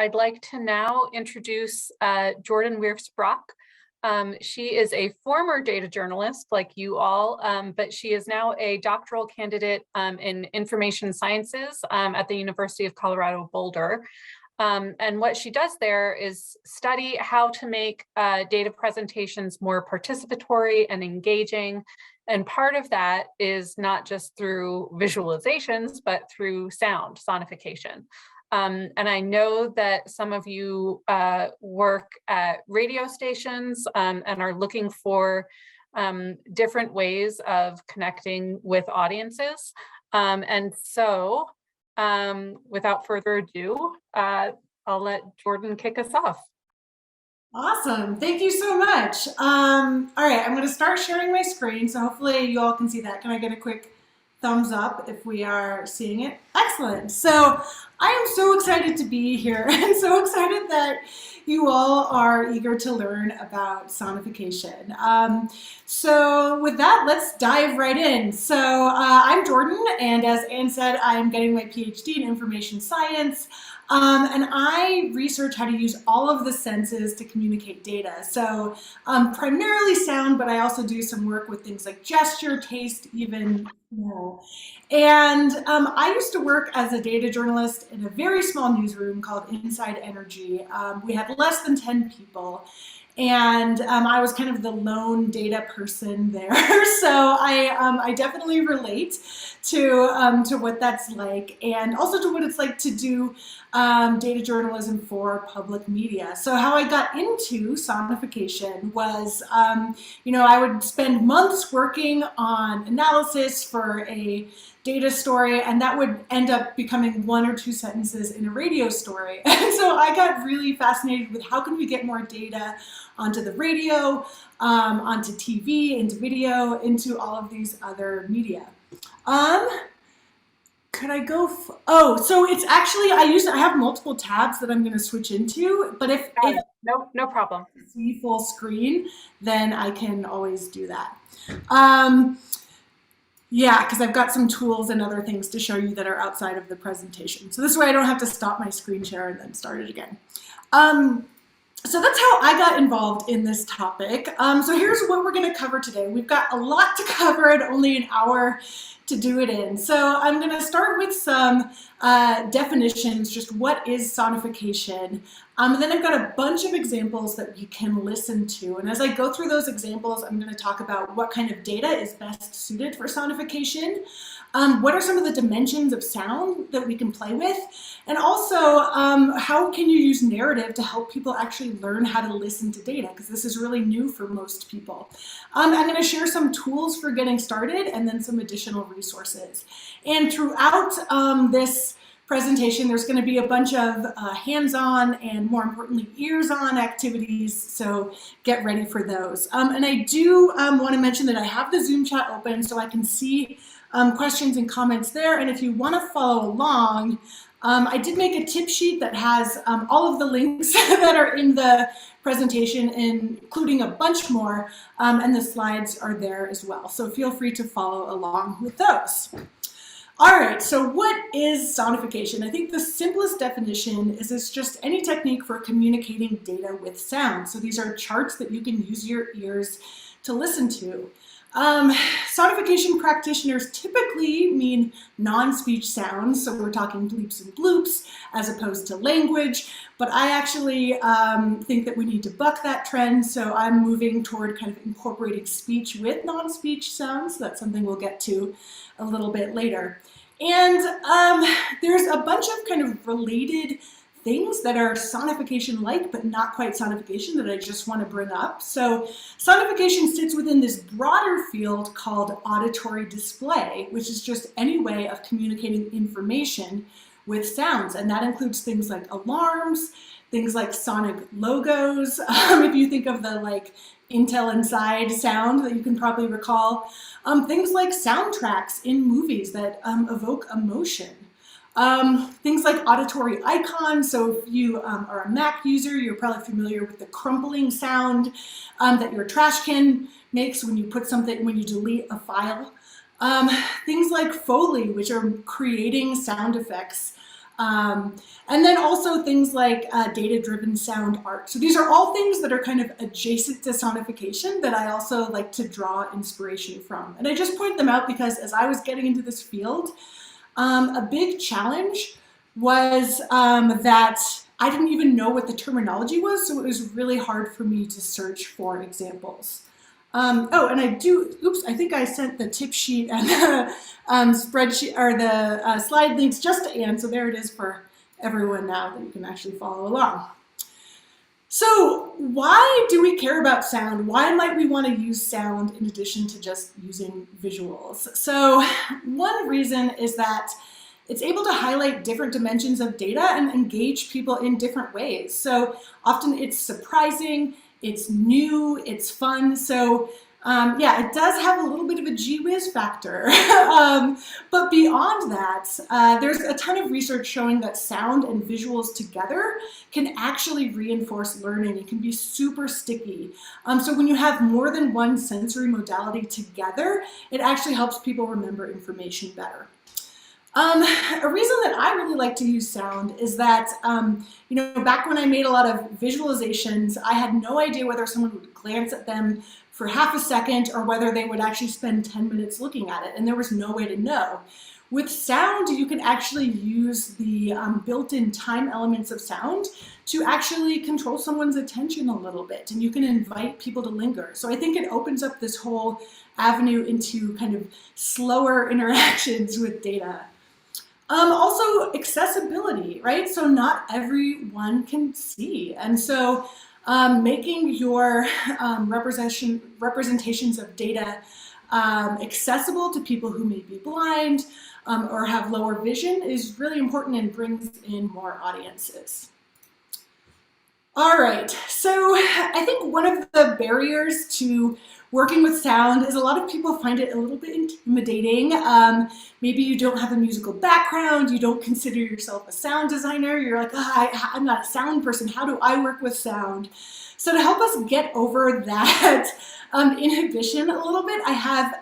I'd like to now introduce Jordan Wirfs-Brock. She is a former data journalist like you all, but she is now a doctoral candidate in information sciences at the University of Colorado Boulder. And what she does there is study how to make data presentations more participatory and engaging. And part of that is not just through visualizations, but through sound, sonification. And I know that some of you work at radio stations and are looking for different ways of connecting with audiences. And so without further ado, I'll let Jordan kick us off. Awesome. Thank you so much. All right, I'm going to start sharing my screen. So hopefully you all can see that. Can I get a quick thumbs up if we are seeing it? Excellent. So I am so excited to be here and so excited that you all are eager to learn about sonification. So with that, let's dive right in. So I'm Jordan, and as Anne said, I'm getting my PhD in information science. And I research how to use all of the senses to communicate data. So primarily sound, but I also do some work with things like gesture, taste, even smell. And I used to work as a data journalist in a very small newsroom called Inside Energy. We had less than 10 people. And I was kind of the lone data person there, so I definitely relate to what that's like, and also to what it's like to do data journalism for public media. So how I got into sonification was, I would spend months working on analysis for a data story, and that would end up becoming 1 or 2 sentences in a radio story. And so I got really fascinated with how can we get more data onto the radio, onto TV, into video, into all of these other media. Could I go? So it's actually I have multiple tabs that I'm going to switch into, but if no problem. See full screen, then I can always do that. Yeah, because I've got some tools and other things to show you that are outside of the presentation. So this way I don't have to stop my screen share and then start it again. So that's how I got involved in this topic. So here's what we're going to cover today. We've got a lot to cover and only an hour to do it in. So I'm going to start with some definitions, just what is sonification. And then I've got a bunch of examples that you can listen to. And as I go through those examples, I'm going to talk about what kind of data is best suited for sonification. What are some of the dimensions of sound that we can play with? And also, how can you use narrative to help people actually learn how to listen to data? Because this is really new for most people. I'm going to share some tools for getting started and then some additional resources. And throughout this presentation, there's going to be a bunch of hands-on and, more importantly, ears-on activities, so get ready for those. And I do want to mention that I have the Zoom chat open so I can see questions and comments there, and if you want to follow along, I did make a tip sheet that has all of the links that are in the presentation, including a bunch more, and the slides are there as well, so feel free to follow along with those. All right, so what is sonification? I think the simplest definition is it's just any technique for communicating data with sound. So these are charts that you can use your ears to listen to. Sonification practitioners typically mean non-speech sounds, so we're talking bleeps and bloops as opposed to language, but I actually think that we need to buck that trend, so I'm moving toward kind of incorporating speech with non-speech sounds. That's something we'll get to a little bit later. And there's a bunch of kind of related things that are sonification-like, but not quite sonification, that I just want to bring up. So sonification sits within this broader field called auditory display, which is just any way of communicating information with sounds. And that includes things like alarms, things like sonic logos, if you think of the like Intel Inside sound that you can probably recall, things like soundtracks in movies that evoke emotion. Things like auditory icons, so if you are a Mac user, you're probably familiar with the crumbling sound that your trash can makes when you put something, when you delete a file. Things like Foley, which are creating sound effects And then also things like data-driven sound art. So these are all things that are kind of adjacent to sonification that I also like to draw inspiration from. And I just point them out because as I was getting into this field, a big challenge was that I didn't even know what the terminology was, so it was really hard for me to search for examples. Oh, and I think I sent the tip sheet and the spreadsheet, or the slide links just to Anne, so there it is for everyone now that you can actually follow along. So why do we care about sound? Why might we want to use sound in addition to just using visuals? So one reason is that it's able to highlight different dimensions of data and engage people in different ways. So often it's surprising, it's new, it's fun. So yeah, it does have a little bit of a gee whiz factor. But beyond that, there's a ton of research showing that sound and visuals together can actually reinforce learning. It can be super sticky. So when you have more than one sensory modality together, it actually helps people remember information better. A reason that I really like to use sound is that, you know, back when I made a lot of visualizations, I had no idea whether someone would glance at them for half a second or whether they would actually spend 10 minutes looking at it, and there was no way to know. With sound, you can actually use the built-in time elements of sound to actually control someone's attention a little bit, and you can invite people to linger. So I think it opens up this whole avenue into kind of slower interactions with data. Also accessibility, right? So not everyone can see. And so making your representations of data accessible to people who may be blind or have lower vision is really important and brings in more audiences. All right, so I think one of the barriers to working with sound is a lot of people find it a little bit intimidating. Maybe you don't have a musical background, you don't consider yourself a sound designer, you're like, oh, I'm not a sound person, how do I work with sound? So to help us get over that inhibition a little bit, I have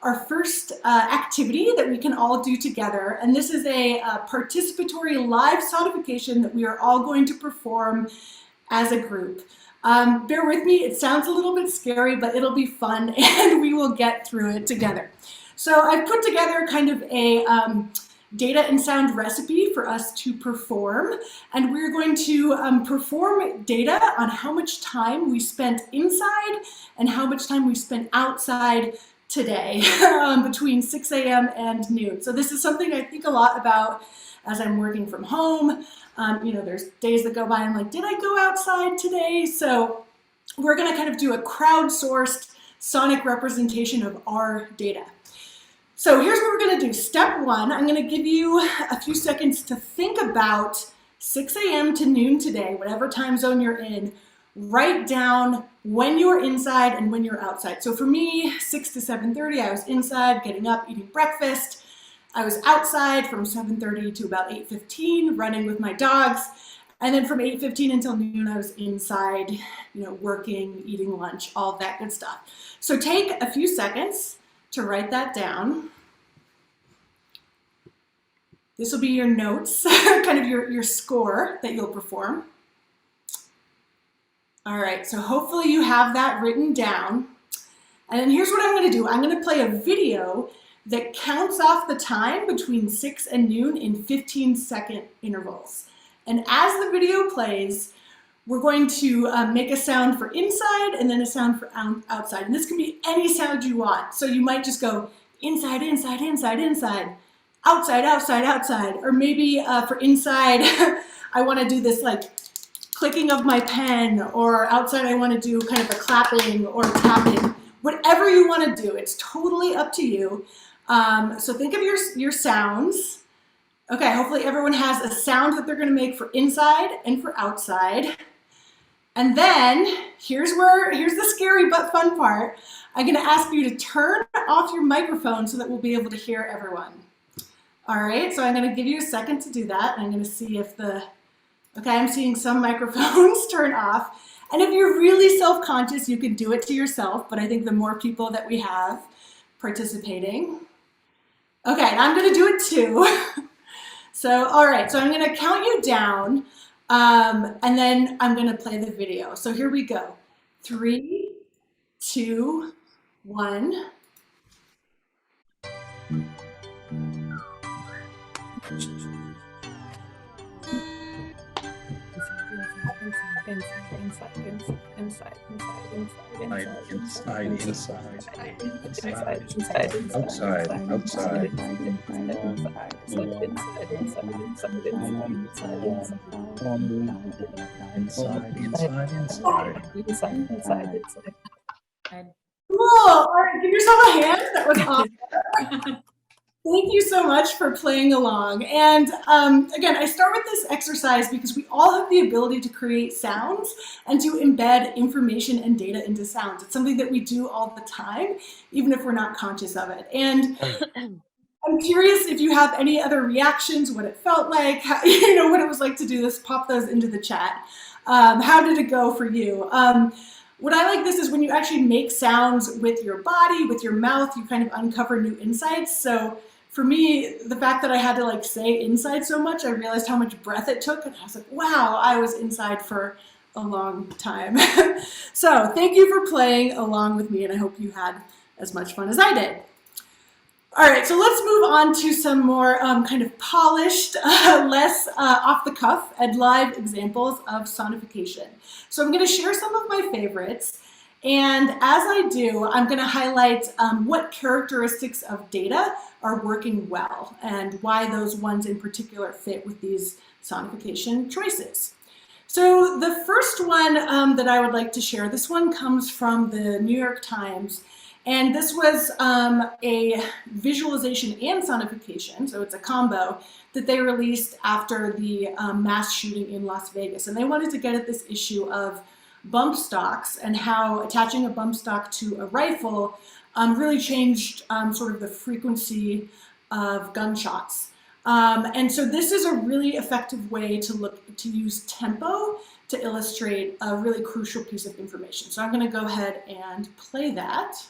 our first activity that we can all do together, and this is a participatory live sonification that we are all going to perform as a group. Bear with me, it sounds a little bit scary, but it'll be fun and we will get through it together. So I've put together kind of a data and sound recipe for us to perform, and we're going to perform data on how much time we spent inside and how much time we spent outside today between 6 a.m. and noon. So this is something I think a lot about as I'm working from home. You know, there's days that go by and I'm like, did I go outside today? So we're gonna kind of do a crowdsourced sonic representation of our data. So here's what we're gonna do. Step one, I'm gonna give you a few seconds to think about 6 a.m. to noon today, whatever time zone you're in. Write down when you're inside and when you're outside. So for me, 6 to 7:30, I was inside, getting up, eating breakfast. I was outside from 7:30 to about 8:15, running with my dogs. And then from 8:15 until noon, I was inside, you know, working, eating lunch, all of that good stuff. So take a few seconds to write that down. This will be your notes, kind of your score that you'll perform. All right, so hopefully you have that written down. And then here's what I'm gonna do. I'm gonna play a video that counts off the time between 6 and noon in 15-second intervals. And as the video plays, we're going to make a sound for inside and then a sound for outside. And this can be any sound you want. So you might just go inside, inside, inside, inside, outside, outside, outside. Or maybe for inside, I want to do this like clicking of my pen, or outside I want to do kind of a clapping or tapping. Whatever you want to do, it's totally up to you. So think of your sounds. Okay, hopefully everyone has a sound that they're going to make for inside and for outside. And then here's the scary but fun part. I'm going to ask you to turn off your microphone so that we'll be able to hear everyone. All right, so I'm going to give you a second to do that. I'm going to see if okay, I'm seeing some microphones turn off. And if you're really self-conscious, you can do it to yourself, but I think the more people that we have participating. Okay, and I'm going to do it too. So, all right, so I'm going to count you down, and then I'm going to play the video. So here we go. 3, 2, 1. Cool. All right, give yourself a hand. That was awesome. Thank you so much for playing along. And again, I start with this exercise because we all have the ability to create sounds and to embed information and data into sounds. It's something that we do all the time, even if we're not conscious of it. And I'm curious if you have any other reactions, what it felt like, how, what it was like to do this. Pop those into the chat. How did it go for you? What I like this is when you actually make sounds with your body, with your mouth, you kind of uncover new insights. So for me, the fact that I had to say inside so much, I realized how much breath it took, and I was like, wow, I was inside for a long time. So thank you for playing along with me, and I hope you had as much fun as I did. All right, so let's move on to some more kind of polished, less off the cuff and live examples of sonification. So I'm going to share some of my favorites. And as I do, I'm going to highlight what characteristics of data are working well and why those ones in particular fit with these sonification choices. So the first one that I would like to share, this one comes from the New York Times. And this was a visualization and sonification, so it's a combo, that they released after the mass shooting in Las Vegas. And they wanted to get at this issue of bump stocks and how attaching a bump stock to a rifle really changed sort of the frequency of gunshots. And so this is a really effective way to use tempo to illustrate a really crucial piece of information. So I'm going to go ahead and play that.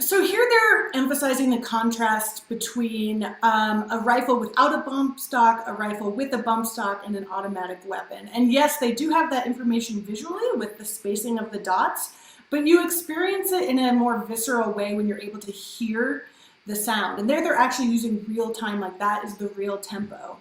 So here they're emphasizing the contrast between a rifle without a bump stock, a rifle with a bump stock, and an automatic weapon. And yes, they do have that information visually with the spacing of the dots, but you experience it in a more visceral way when you're able to hear the sound. And there they're actually using real time, like that is the real tempo.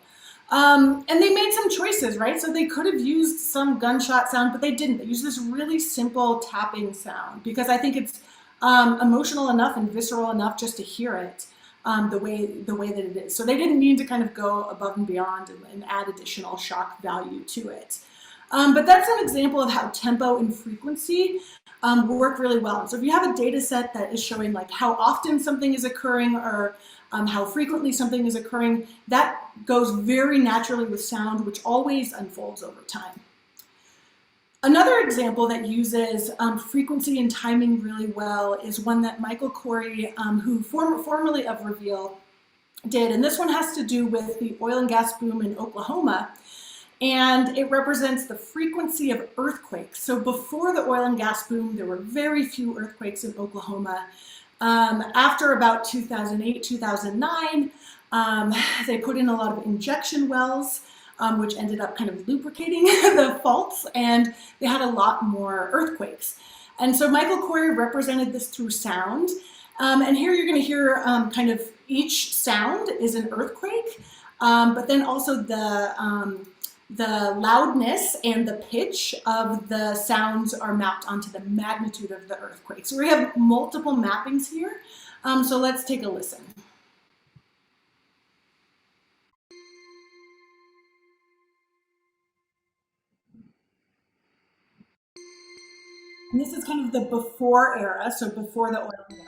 And they made some choices, right? So they could have used some gunshot sound, but they didn't. They used this really simple tapping sound because I think it's emotional enough and visceral enough just to hear it the way that it is. So they didn't need to kind of go above and beyond and add additional shock value to it. But that's an example of how tempo and frequency work really well. So if you have a data set that is showing how often something is occurring or how frequently something is occurring, that goes very naturally with sound, which always unfolds over time. Another example that uses frequency and timing really well is one that Michael Corey, who formerly of Reveal, did. And this one has to do with the oil and gas boom in Oklahoma. And it represents the frequency of earthquakes. So before the oil and gas boom, there were very few earthquakes in Oklahoma. After about 2008, 2009, they put in a lot of injection wells, which ended up kind of lubricating the faults, and they had a lot more earthquakes. And so Michael Corey represented this through sound. And here you're going to hear kind of each sound is an earthquake, but then also the loudness and the pitch of the sounds are mapped onto the magnitude of the earthquake. So we have multiple mappings here. So let's take a listen. And this is kind of the before era, so before the oil and gas.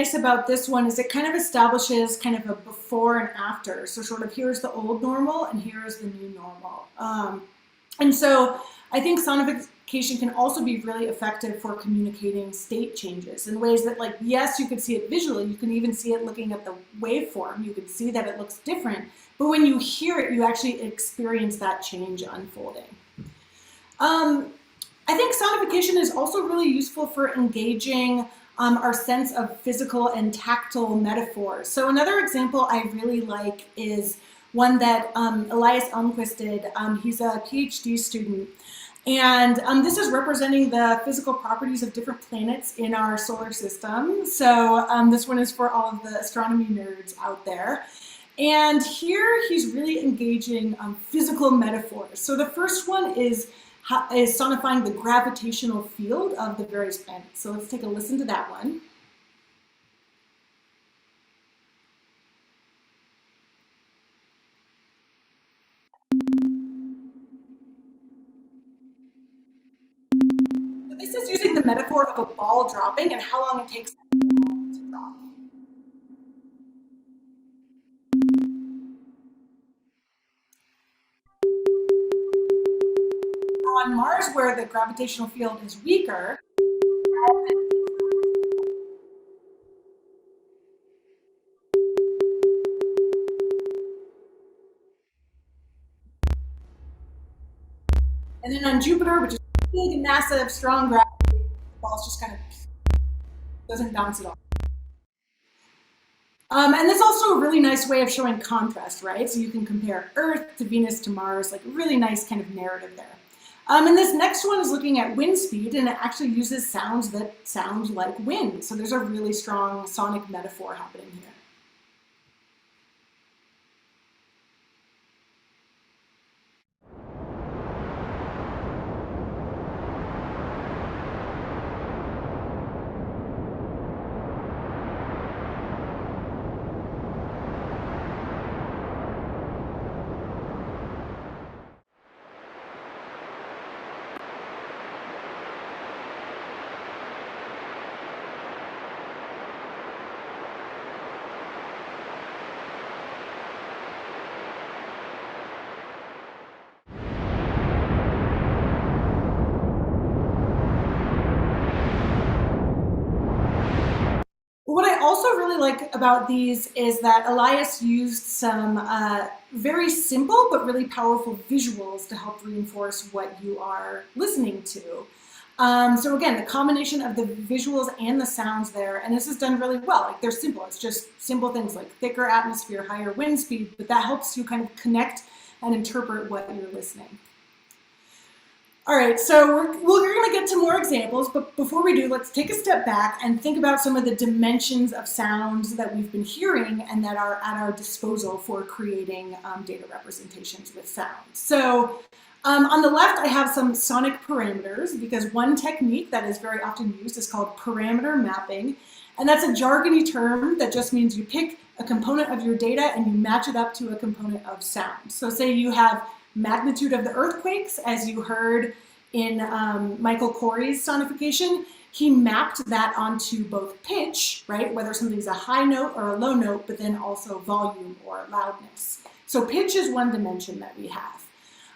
nice about this one is it kind of establishes kind of a before and after. So sort of here's the old normal and here's the new normal. And so I think sonification can also be really effective for communicating state changes in ways that, like, yes, you could see it visually. You can even see it looking at the waveform. You can see that it looks different. But when you hear it, you actually experience that change unfolding. I think sonification is also really useful for engaging our sense of physical and tactile metaphors. So another example I really like is one that Elias Elmquist did. He's a PhD student. And this is representing the physical properties of different planets in our solar system. So this one is for all of the astronomy nerds out there. And here he's really engaging physical metaphors. So the first one is sonifying the gravitational field of the various planets. So let's take a listen to that one. So this is using the metaphor of a ball dropping and how long it takes to drop. On Mars, where the gravitational field is weaker, and then on Jupiter, which is big and massive, strong gravity, the ball's just kind of doesn't bounce at all. And that's also a really nice way of showing contrast, right? So you can compare Earth to Venus to Mars, like a really nice kind of narrative there. And this next one is looking at wind speed, and it actually uses sounds that sound like wind. So there's a really strong sonic metaphor happening here. What I also really like about these is that Elias used some very simple but really powerful visuals to help reinforce what you are listening to. So again, the combination of the visuals and the sounds there, and this is done really well. Like, they're simple. It's just simple things like thicker atmosphere, higher wind speed, but that helps you kind of connect and interpret what you're listening. All right, so we're going to get to more examples, but before we do, let's take a step back and think about some of the dimensions of sounds that we've been hearing and that are at our disposal for creating data representations with sound. So on the left, I have some sonic parameters, because one technique that is very often used is called parameter mapping, and that's a jargony term that just means you pick a component of your data and you match it up to a component of sound. So say you have magnitude of the earthquakes, as you heard in Michael Corey's sonification. He mapped that onto both pitch, right, whether something's a high note or a low note, but then also volume or loudness. So pitch is one dimension that we have.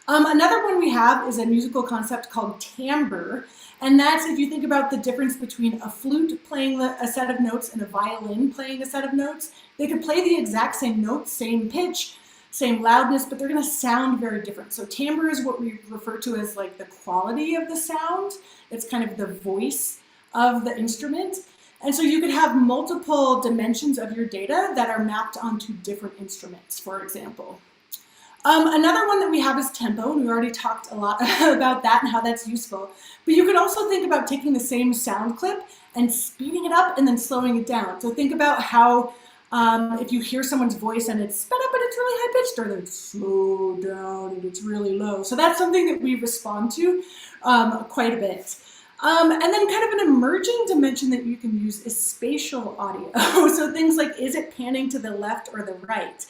Another one we have is a musical concept called timbre, and that's if you think about the difference between a flute playing a set of notes and a violin playing a set of notes. They could play the exact same notes, same pitch, same loudness, but they're going to sound very different. So timbre is what we refer to as like the quality of the sound. It's kind of the voice of the instrument. And so you could have multiple dimensions of your data that are mapped onto different instruments, for example. Another one that we have is tempo, and we already talked a lot about that and how that's useful. But you could also think about taking the same sound clip and speeding it up and then slowing it down. So think about how if you hear someone's voice and it's sped up and it's really high pitched, or then it's slowed down and it's really low. So that's something that we respond to quite a bit. And then kind of an emerging dimension that you can use is spatial audio. So things like, is it panning to the left or the right?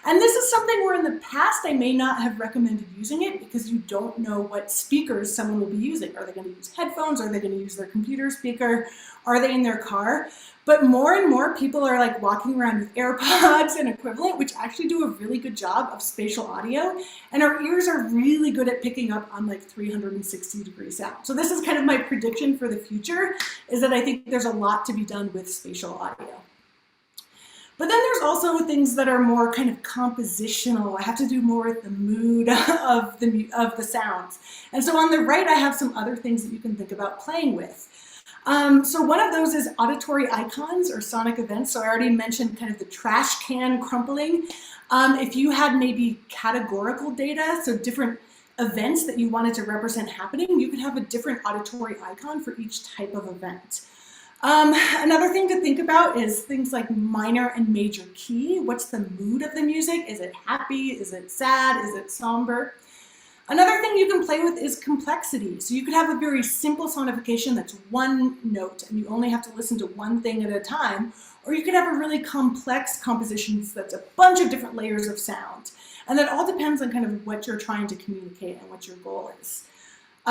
And this is something where in the past I may not have recommended using it because you don't know what speakers someone will be using. Are they going to use headphones? Are they going to use their computer speaker? Are they in their car? But more and more people are like walking around with AirPods and equivalent, which actually do a really good job of spatial audio. And our ears are really good at picking up on like 360-degree sound. So this is kind of my prediction for the future, is that I think there's a lot to be done with spatial audio. But then there's also things that are more kind of compositional. I have to do more with the mood of the sounds. And so on the right, I have some other things that you can think about playing with. So one of those is auditory icons or sonic events. So I already mentioned kind of the trash can crumbling. If you had maybe categorical data, so different events that you wanted to represent happening, you could have a different auditory icon for each type of event. Another thing to think about is things like minor and major key. What's the mood of the music? Is it happy? Is it sad? Is it somber? Another thing you can play with is complexity. So you could have a very simple sonification that's one note and you only have to listen to one thing at a time, or you could have a really complex composition that's a bunch of different layers of sound. And that all depends on kind of what you're trying to communicate and what your goal is.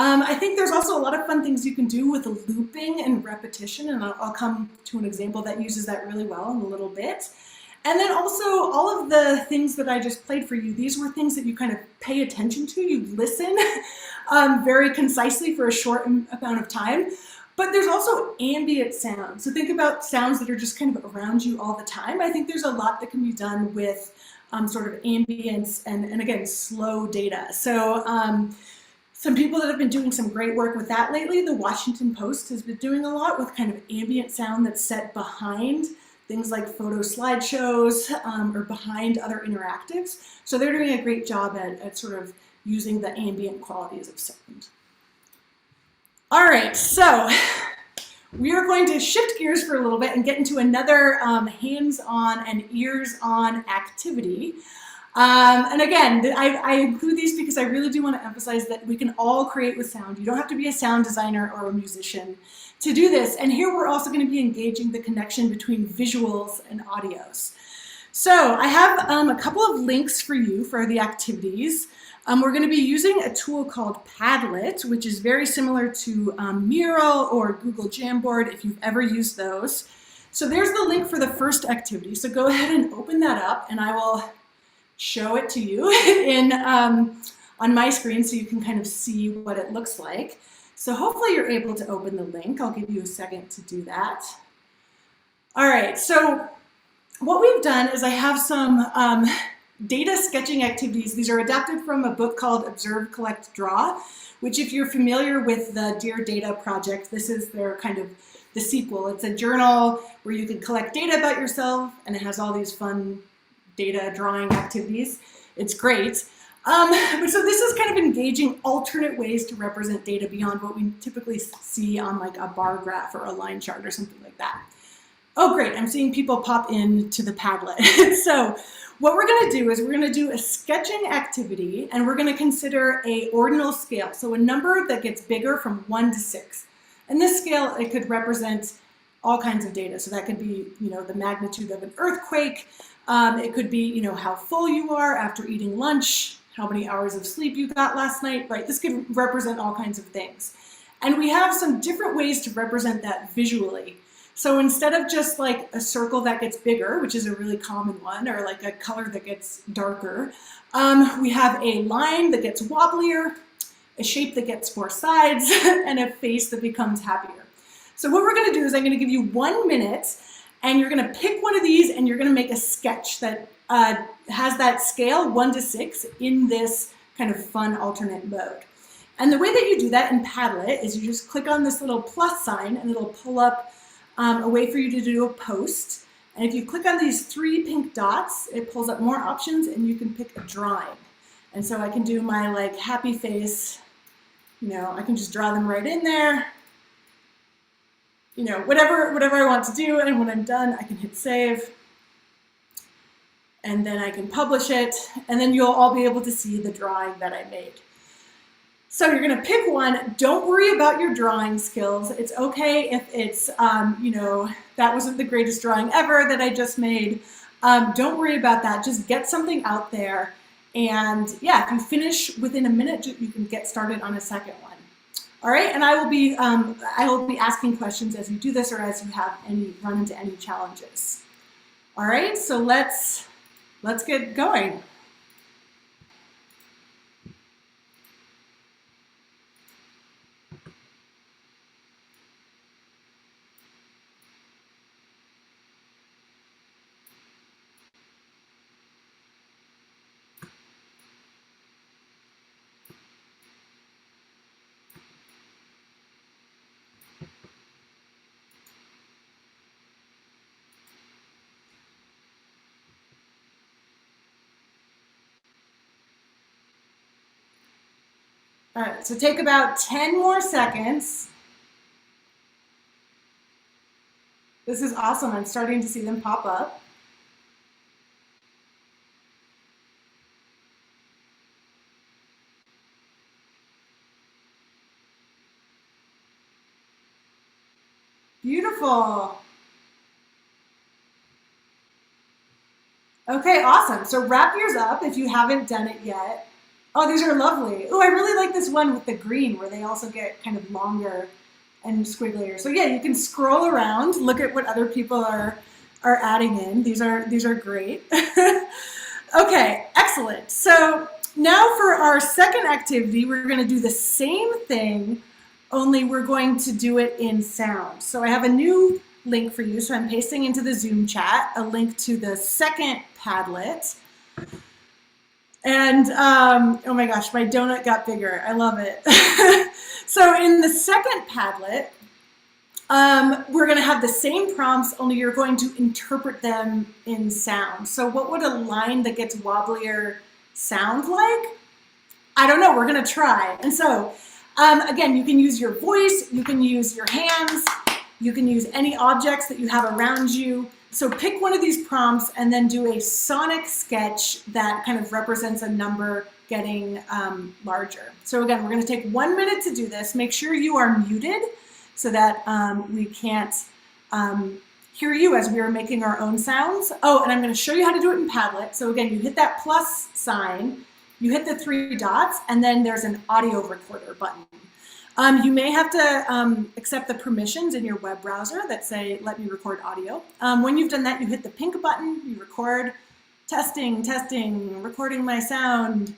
I think there's also a lot of fun things you can do with looping and repetition, and I'll come to an example that uses that really well in a little bit. And then also all of the things that I just played for you, these were things that you kind of pay attention to, you listen very concisely for a short amount of time. But there's also ambient sound. So think about sounds that are just kind of around you all the time. I think there's a lot that can be done with sort of ambience and again, slow data. So some people that have been doing some great work with that lately, the Washington Post has been doing a lot with kind of ambient sound that's set behind things like photo slideshows or behind other interactives. So they're doing a great job at sort of using the ambient qualities of sound. All right, so we are going to shift gears for a little bit and get into another hands-on and ears-on activity. And again, I include these because I really do want to emphasize that we can all create with sound. You don't have to be a sound designer or a musician to do this. And here we're also going to be engaging the connection between visuals and audios. So I have a couple of links for you for the activities. We're going to be using a tool called Padlet, which is very similar to Mural or Google Jamboard if you've ever used those. So there's the link for the first activity. So go ahead and open that up and I will show it to you on my screen so you can kind of see what it looks like. So hopefully you're able to open the link. I'll give you a second to do that. All right, so what we've done is I have some data sketching activities. These are adapted from a book called Observe, Collect, Draw, which if you're familiar with the Dear Data project, this is their kind of the sequel. It's a journal where you can collect data about yourself and it has all these fun data drawing activities. It's great. But so this is kind of engaging alternate ways to represent data beyond what we typically see on like a bar graph or a line chart or something like that. Oh, great. I'm seeing people pop into the Padlet. So what we're going to do is we're going to do a sketching activity and we're going to consider a ordinal scale. So a number that gets bigger from 1 to 6. And this scale, it could represent all kinds of data. So that could be, you know, the magnitude of an earthquake. It could be, you know, how full you are after eating lunch, how many hours of sleep you got last night, right? This could represent all kinds of things. And we have some different ways to represent that visually. So instead of just like a circle that gets bigger, which is a really common one, or like a color that gets darker, we have a line that gets wobblier, a shape that gets 4 sides, and a face that becomes happier. So what we're going to do is I'm going to give you 1 minute, and you're going to pick one of these, and you're going to make a sketch that has that scale 1 to 6 in this kind of fun alternate mode. And the way that you do that in Padlet is you just click on this little plus sign, and it'll pull up a way for you to do a post. And if you click on these 3 pink dots, it pulls up more options, and you can pick a drawing. And so I can do my like happy face, you know, I can just draw them right in there. You know, whatever I want to do, and when I'm done, I can hit save. And then I can publish it, and then you'll all be able to see the drawing that I made. So you're going to pick one. Don't worry about your drawing skills. It's okay if it's, you know, that wasn't the greatest drawing ever that I just made. Don't worry about that. Just get something out there. And yeah, if you finish within a minute, you can get started on a second one. All right, and I will be asking questions as you do this or as you have run into any challenges. All right, so let's get going. All right, so take about 10 more seconds. This is awesome. I'm starting to see them pop up. Beautiful. Okay, awesome. So wrap yours up if you haven't done it yet. Oh, these are lovely. Oh, I really like this one with the green where they also get kind of longer and squigglier. So yeah, you can scroll around, look at what other people are adding in. These are great. Okay, excellent. So now for our second activity, we're going to do the same thing, only we're going to do it in sound. So I have a new link for you. So I'm pasting into the Zoom chat a link to the second Padlet. And oh my gosh, my donut got bigger. I love it. So in the second Padlet, we're going to have the same prompts, only you're going to interpret them in sound. So what would a line that gets wobblier sound like? I don't know. We're going to try. And so again, you can use your voice, you can use your hands, you can use any objects that you have around you. So pick one of these prompts and then do a sonic sketch that kind of represents a number getting larger. So again, we're going to take 1 minute to do this. Make sure you are muted so that we can't hear you as we are making our own sounds. Oh, and I'm going to show you how to do it in Padlet. So again, you hit that plus sign, you hit the 3 dots, and then there's an audio recorder button. You may have to accept the permissions in your web browser that say, let me record audio. When you've done that, you hit the pink button, you record, testing, recording my sound.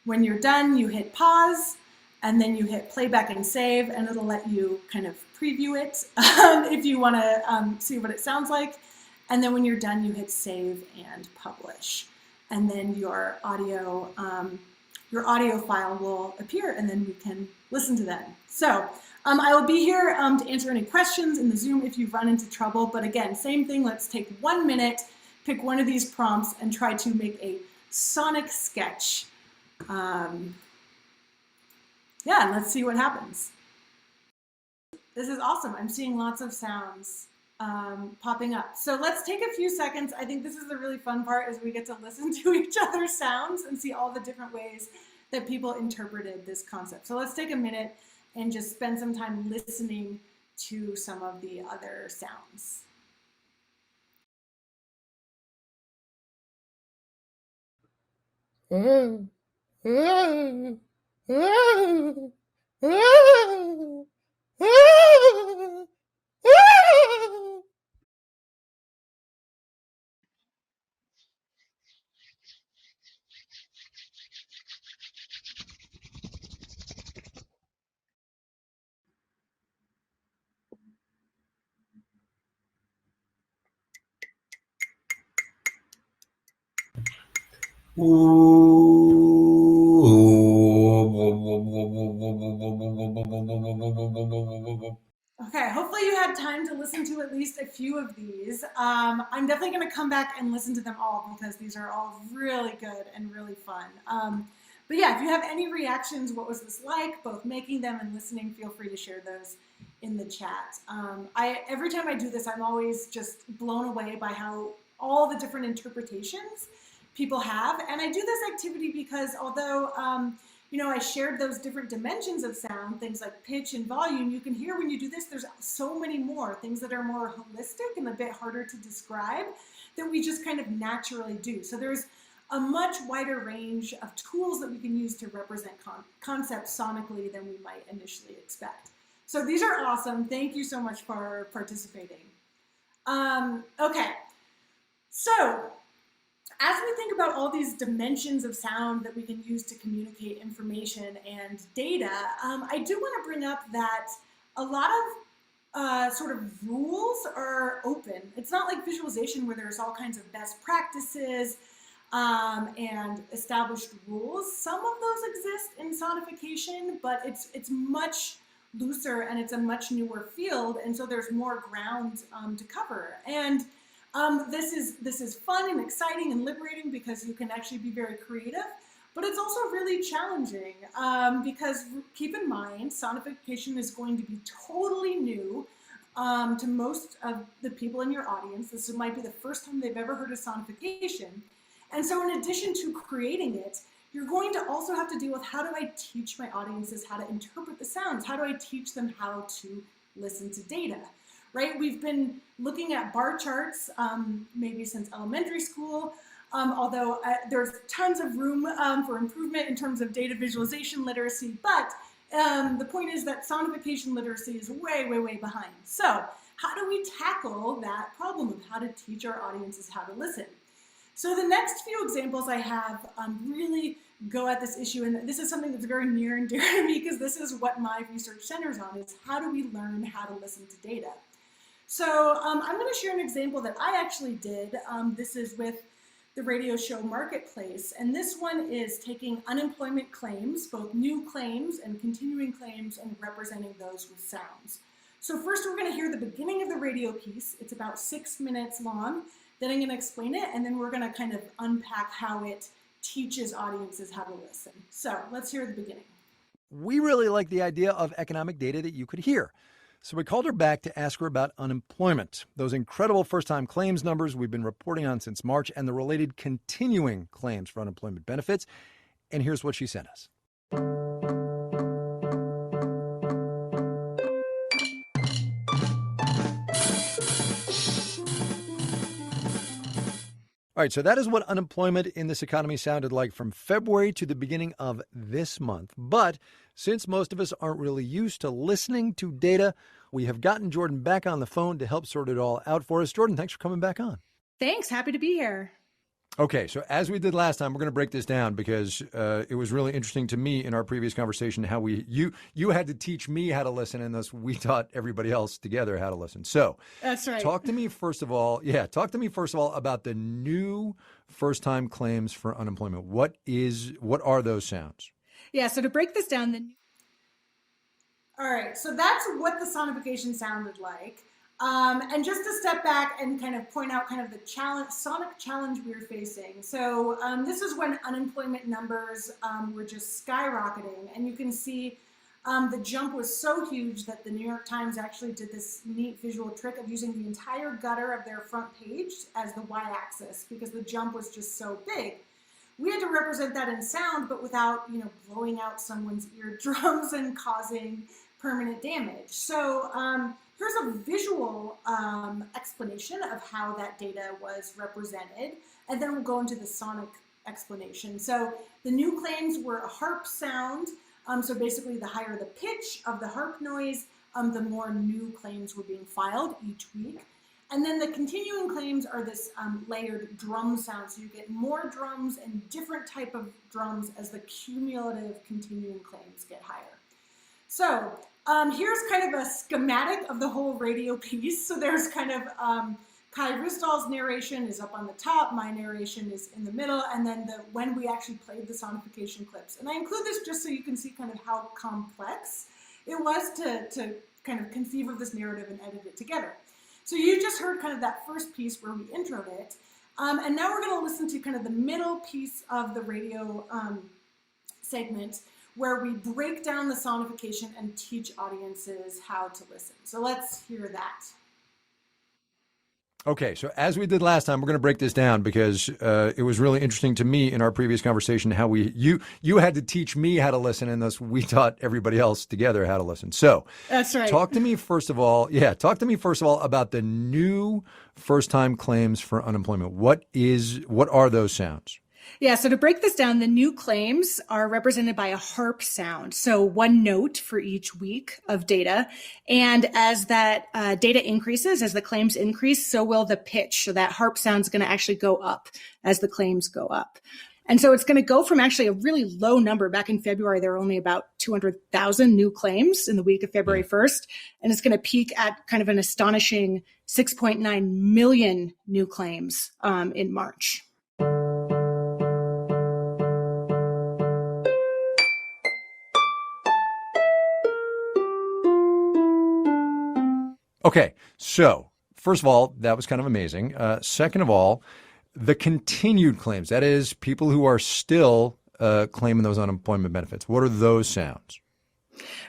When you're done, you hit pause, and then you hit playback and save, and it'll let you kind of preview it if you want to see what it sounds like. And then when you're done, you hit save and publish. And then your audio file will appear, and then we can listen to that. So I will be here to answer any questions in the Zoom if you run into trouble. But again, same thing. Let's take 1 minute, pick one of these prompts, and try to make a sonic sketch. Yeah, and let's see what happens. This is awesome. I'm seeing lots of sounds popping up. So let's take a few seconds. I think this is the really fun part, is we get to listen to each other's sounds and see all the different ways that people interpreted this concept. So let's take a minute and just spend some time listening to some of the other sounds. Okay, hopefully you had time to listen to at least a few of these. I'm definitely going to come back and listen to them all because these are all really good and really fun. But yeah, if you have any reactions, what was this like, both making them and listening, feel free to share those in the chat. Every time I do this, I'm always just blown away by how all the different interpretations people have. And I do this activity because although you know, I shared those different dimensions of sound, things like pitch and volume, you can hear when you do this, there's so many more things that are more holistic and a bit harder to describe. that we just kind of naturally do. So there's a much wider range of tools that we can use to represent concepts sonically than we might initially expect. So these are awesome. Thank you so much for participating. Okay, so as we think about all these dimensions of sound that we can use to communicate information and data, I do want to bring up that a lot of sort of rules are open. It's not like visualization where there's all kinds of best practices and established rules. Some of those exist in sonification, but it's much looser and it's a much newer field, and so there's more ground to cover. And this is fun and exciting and liberating because you can actually be very creative, but it's also really challenging because keep in mind, sonification is going to be totally new to most of the people in your audience. This might be the first time they've ever heard of sonification. And so in addition to creating it, you're going to also have to deal with how do I teach my audiences how to interpret the sounds? How do I teach them how to listen to data? Right? We've been looking at bar charts maybe since elementary school, although there's tons of room for improvement in terms of data visualization literacy, but the point is that sonification literacy is way, way, way behind. So how do we tackle that problem of how to teach our audiences how to listen? So the next few examples I have really go at this issue, and this is something that's very near and dear to me because this is what my research centers on, is how do we learn how to listen to data? So I'm going to share an example that I actually did. This is with the radio show Marketplace, and this one is taking unemployment claims, both new claims and continuing claims, and representing those with sounds. So first we're going to hear the beginning of the radio piece. It's about 6 minutes long. Then I'm going to explain it, and then we're going to kind of unpack how it teaches audiences how to listen. So let's hear the beginning. We really like the idea of economic data that you could hear. So we called her back to ask her about unemployment, those incredible first-time claims numbers we've been reporting on since March, and the related continuing claims for unemployment benefits. And here's what she sent us. All right, so that is what unemployment in this economy sounded like from February to the beginning of this month. But since most of us aren't really used to listening to data, we have gotten Jordan back on the phone to help sort it all out for us. Jordan, thanks for coming back on. Thanks. Happy to be here. Okay, so as we did last time, we're going to break this down because it was really interesting to me in our previous conversation how you had to teach me how to listen, and thus we taught everybody else together how to listen. So that's right. Talk to me first of all about the new first-time claims for unemployment. What are those sounds? Yeah, so to break this down, all right, so that's what the sonification sounded like. And just to step back and kind of point out kind of the sonic challenge we were facing. So this is when unemployment numbers were just skyrocketing, and you can see the jump was so huge that the New York Times actually did this neat visual trick of using the entire gutter of their front page as the y-axis because the jump was just so big. We had to represent that in sound, but without, blowing out someone's eardrums and causing permanent damage. So here's a visual explanation of how that data was represented, and then we'll go into the sonic explanation. So the new claims were a harp sound. So basically, the higher the pitch of the harp noise, the more new claims were being filed each week. And then the continuing claims are this layered drum sound. So you get more drums and different type of drums as the cumulative continuing claims get higher. So here's kind of a schematic of the whole radio piece. So there's kind of Kai Rustal's narration is up on the top, my narration is in the middle, and then when we actually played the sonification clips. And I include this just so you can see kind of how complex it was to kind of conceive of this narrative and edit it together. So you just heard kind of that first piece where we introed it. And now we're going to listen to kind of the middle piece of the radio segment where we break down the sonification and teach audiences how to listen. So let's hear that. Okay, so as we did last time, we're going to break this down because it was really interesting to me in our previous conversation how you had to teach me how to listen, and thus we taught everybody else together how to listen. So That's right. talk to me first of all about the new first-time claims for unemployment. What are those sounds? Yeah, so to break this down, the new claims are represented by a harp sound. So one note for each week of data. And as that data increases, as the claims increase, so will the pitch. So that harp sound is going to actually go up as the claims go up. And so it's going to go from actually a really low number. Back in February, there were only about 200,000 new claims in the week of February 1st. And it's going to peak at kind of an astonishing 6.9 million new claims in March. Okay, so first of all, that was kind of amazing. Second of all, the continued claims, that is, people who are still claiming those unemployment benefits. What are those sounds?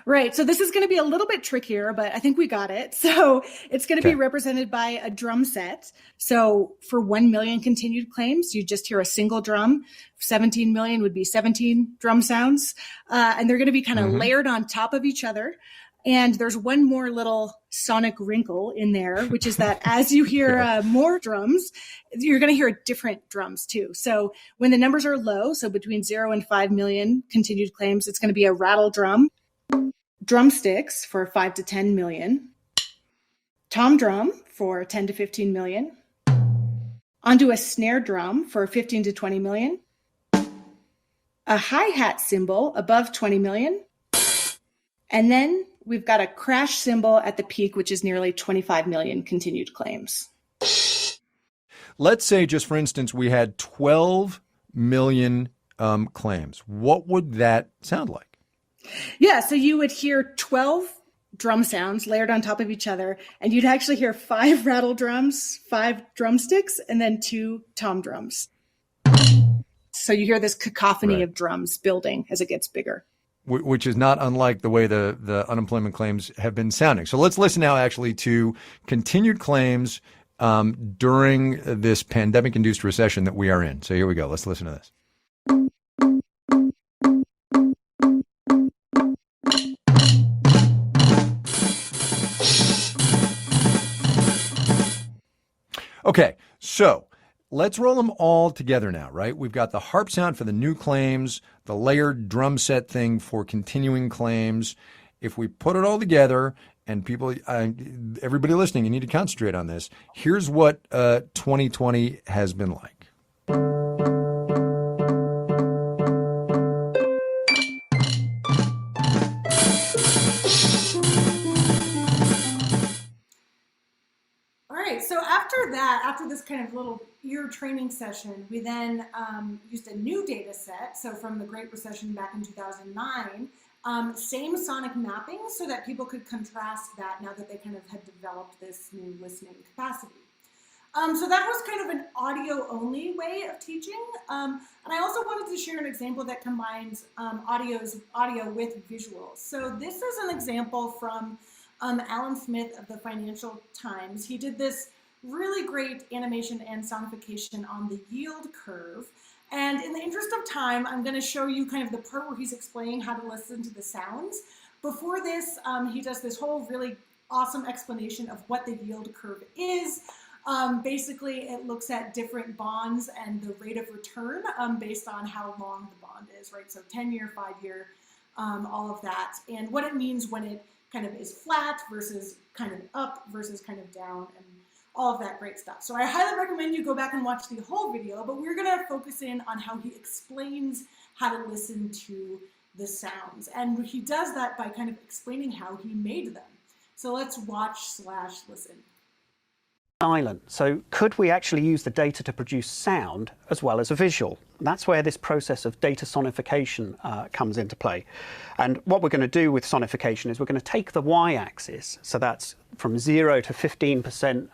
Right. So this is going to be a little bit trickier, but I think we got it. So it's going to be represented by a drum set. So for 1 million continued claims, you just hear a single drum. 17 million would be 17 drum sounds. And they're going to be kind of layered on top of each other. And there's one more little sonic wrinkle in there, which is that as you hear more drums, you're going to hear different drums too. So when the numbers are low, so between 0 and 5 million continued claims, it's going to be a rattle drum, drumsticks for 5 to 10 million, tom drum for 10 to 15 million, onto a snare drum for 15 to 20 million, a hi-hat cymbal above 20 million, and then we've got a crash cymbal at the peak, which is nearly 25 million continued claims. Let's say, just for instance, we had 12 million claims. What would that sound like? Yeah, so you would hear 12 drum sounds layered on top of each other, and you'd actually hear 5 rattle drums, 5 drumsticks, and then 2 tom drums. So you hear this cacophony of drums building as it gets bigger. Which is not unlike the way the unemployment claims have been sounding. So let's listen now actually to continued claims during this pandemic-induced recession that we are in. So here we go. Let's listen to this. Okay, so let's roll them all together now, right? We've got the harp sound for the new claims, the layered drum set thing for continuing claims. If we put it all together, and people, everybody listening, you need to concentrate on this. Here's what 2020 has been like. So after this kind of little ear training session, we then used a new data set. So from the Great Recession back in 2009, same sonic mapping so that people could contrast that now that they kind of had developed this new listening capacity. So that was kind of an audio-only way of teaching. And I also wanted to share an example that combines audio with visuals. So this is an example from Alan Smith of the Financial Times. He did this really great animation and sonification on the yield curve. And in the interest of time, I'm going to show you kind of the part where he's explaining how to listen to the sounds. Before this, he does this whole really awesome explanation of what the yield curve is. Basically, it looks at different bonds and the rate of return based on how long the bond is, right? So 10-year, 5-year, all of that. And what it means when it kind of is flat versus kind of up versus kind of down and all of that great stuff. So I highly recommend you go back and watch the whole video, but we're gonna focus in on how he explains how to listen to the sounds. And he does that by kind of explaining how he made them. So let's watch/listen. Silent. So could we actually use the data to produce sound as well as a visual? That's where this process of data sonification comes into play. And what we're going to do with sonification is we're going to take the y-axis, so that's from 0 to 15%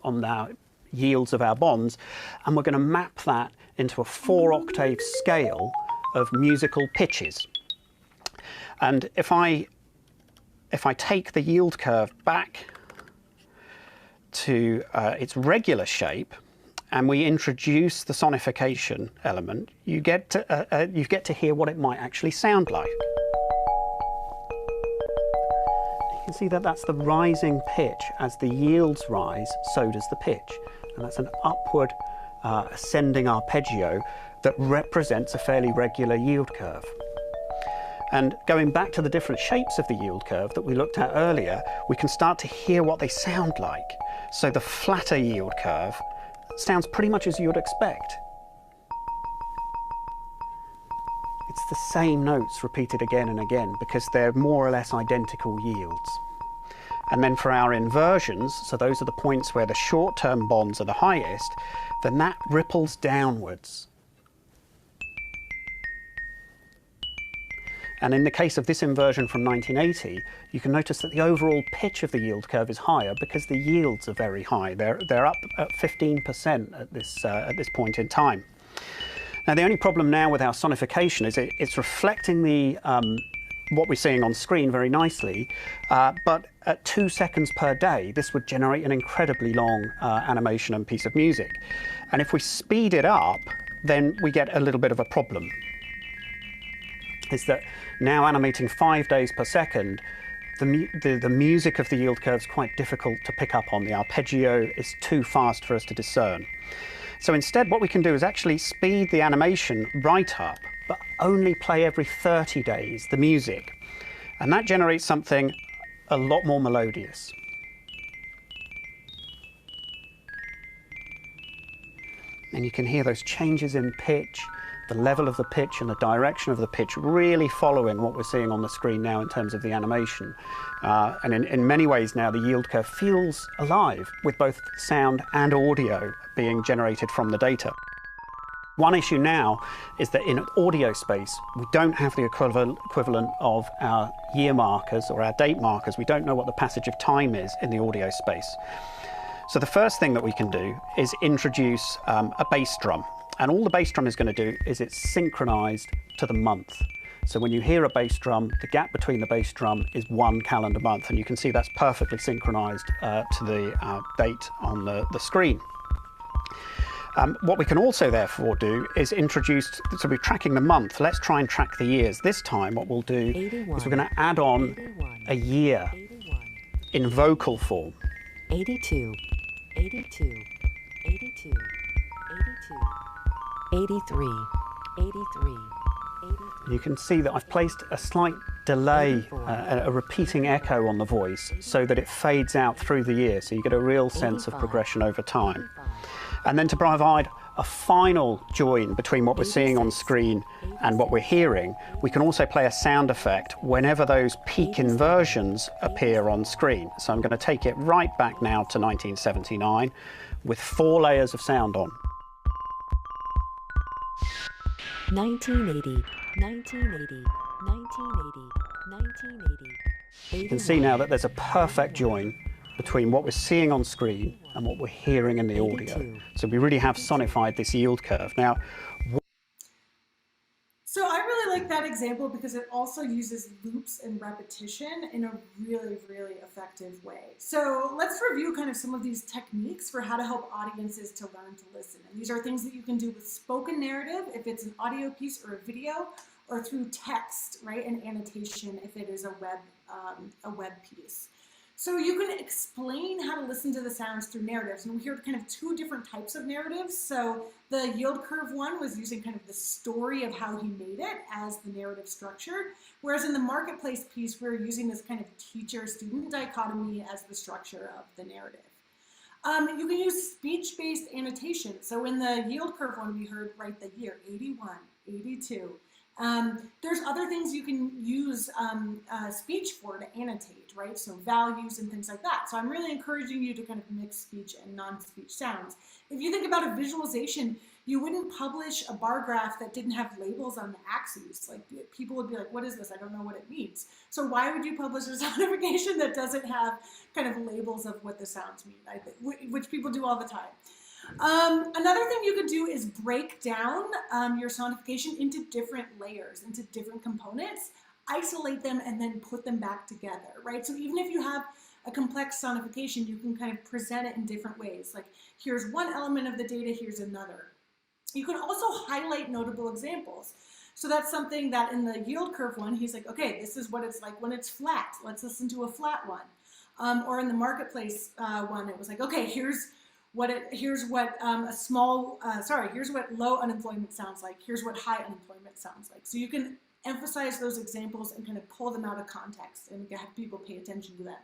on our yields of our bonds, and we're going to map that into a 4-octave scale of musical pitches. And if I take the yield curve back to its regular shape, and we introduce the sonification element, you get to hear what it might actually sound like. You can see that that's the rising pitch. As the yields rise, so does the pitch. And that's an upward ascending arpeggio that represents a fairly regular yield curve. And going back to the different shapes of the yield curve that we looked at earlier, we can start to hear what they sound like. So the flatter yield curve sounds pretty much as you would expect. It's the same notes repeated again and again because they're more or less identical yields. And then for our inversions, so those are the points where the short-term bonds are the highest, then that ripples downwards. And in the case of this inversion from 1980, you can notice that the overall pitch of the yield curve is higher because the yields are very high. They're up at 15% at this point in time. Now, the only problem now with our sonification is it's reflecting the what we're seeing on screen very nicely, but at 2 seconds per day, this would generate an incredibly long animation and piece of music. And if we speed it up, then we get a little bit of a problem. Is that now animating 5 days per second, the music of the yield curve is quite difficult to pick up on. The arpeggio is too fast for us to discern. So instead, what we can do is actually speed the animation right up, but only play every 30 days the music. And that generates something a lot more melodious. And you can hear those changes in pitch, the level of the pitch and the direction of the pitch really following what we're seeing on the screen now in terms of the animation. And in many ways now the yield curve feels alive with both sound and audio being generated from the data. One issue now is that in audio space we don't have the equivalent of our year markers or our date markers. We don't know what the passage of time is in the audio space. So the first thing that we can do is introduce a bass drum. And all the bass drum is going to do is it's synchronized to the month. So when you hear a bass drum, the gap between the bass drum is 1 calendar month. And you can see that's perfectly synchronized to the date on the screen. What we can also therefore do is introduce, so we're tracking the month. Let's try and track the years. This time what we'll do is we're going to add on a year in vocal form. 82, 82, 82, 82. 83, 83, 83. You can see that I've placed a slight delay, a repeating echo on the voice so that it fades out through the year, so you get a real sense of progression over time. And then to provide a final join between what we're seeing on screen and what we're hearing, we can also play a sound effect whenever those peak inversions appear on screen. So I'm going to take it right back now to 1979 with 4 layers of sound on. 1980, 1980, 1980, 1980. You can see now that there's a perfect join between what we're seeing on screen and what we're hearing in the audio. So we really have sonified this yield curve. Now, so I really like that example because it also uses loops and repetition in a really, really effective way. So let's review kind of some of these techniques for how to help audiences to learn to listen. And these are things that you can do with spoken narrative, if it's an audio piece or a video, or through text, right, and annotation if it is a web piece. So you can explain how to listen to the sounds through narratives. And we heard kind of 2 different types of narratives. So the yield curve one was using kind of the story of how he made it as the narrative structure. Whereas in the marketplace piece, we're using this kind of teacher-student dichotomy as the structure of the narrative. You can use speech-based annotation. So in the yield curve one, we heard write the year, 81, 82. There's other things you can use speech for to annotate, right? So values and things like that. So I'm really encouraging you to kind of mix speech and non-speech sounds. If you think about a visualization, you wouldn't publish a bar graph that didn't have labels on the axes. Like people would be like, what is this? I don't know what it means. So why would you publish a sonification that doesn't have kind of labels of what the sounds mean, which people do all the time. Another thing you could do is break down your sonification into different layers, into different components, isolate them, and then put them back together, right? So even if you have a complex sonification, you can kind of present it in different ways. Like, here's one element of the data, here's another. You can also highlight notable examples. So that's something that in the yield curve one, he's like, okay, this is what it's like when it's flat. Let's listen to a flat one. Or in the marketplace one, it was like, okay, here's what low unemployment sounds like. Here's what high unemployment sounds like. So you can emphasize those examples and kind of pull them out of context and have people pay attention to them.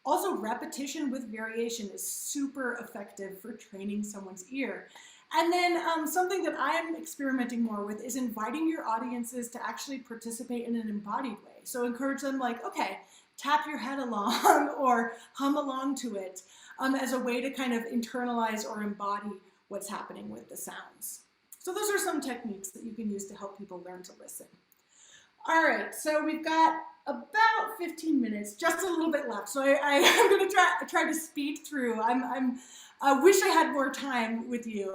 Also, repetition with variation is super effective for training someone's ear. And then something that I'm experimenting more with is inviting your audiences to actually participate in an embodied way. So encourage them like, okay, tap your head along or hum along to it as a way to kind of internalize or embody what's happening with the sounds. So those are some techniques that you can use to help people learn to listen. All right, so we've got about 15 minutes, just a little bit left. So I'm going to try to speed through. I wish I had more time with you,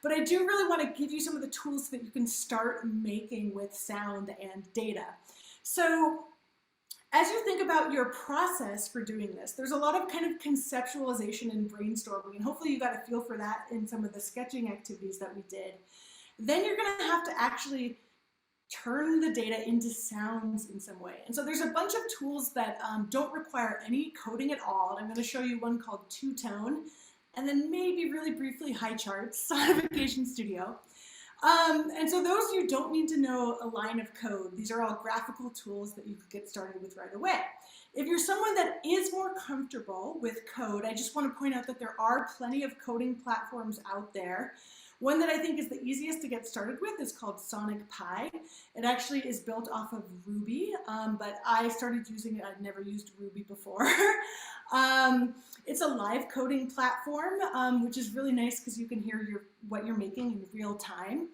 but I do really want to give you some of the tools that you can start making with sound and data. So as you think about your process for doing this, there's a lot of kind of conceptualization and brainstorming, and hopefully you got a feel for that in some of the sketching activities that we did. Then you're going to have to actually turn the data into sounds in some way. And so there's a bunch of tools that don't require any coding at all. And I'm going to show you one called TwoTone, and then maybe really briefly Highcharts, Sonification Studio. And so those you don't need to know a line of code. These are all graphical tools that you could get started with right away. If you're someone that is more comfortable with code, I just want to point out that there are plenty of coding platforms out there. One that I think is the easiest to get started with is called SonicPy. It actually is built off of Ruby, but I started using it. I'd never used Ruby before. It's a live coding platform, which is really nice because you can hear what you're making in real time.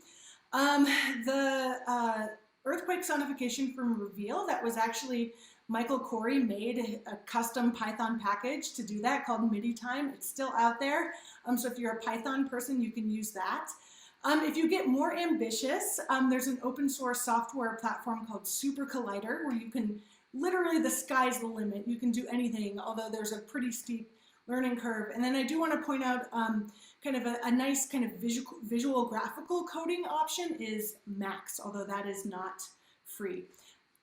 The earthquake sonification from Reveal, that was actually Michael Corey made a custom Python package to do that called MIDI time. It's still out there. So if you're a Python person, you can use that. If you get more ambitious, there's an open source software platform called Super Collider where you can literally, the sky's the limit. You can do anything, although there's a pretty steep learning curve. And then I do want to point out kind of a nice kind of visual graphical coding option is Max, although that is not free.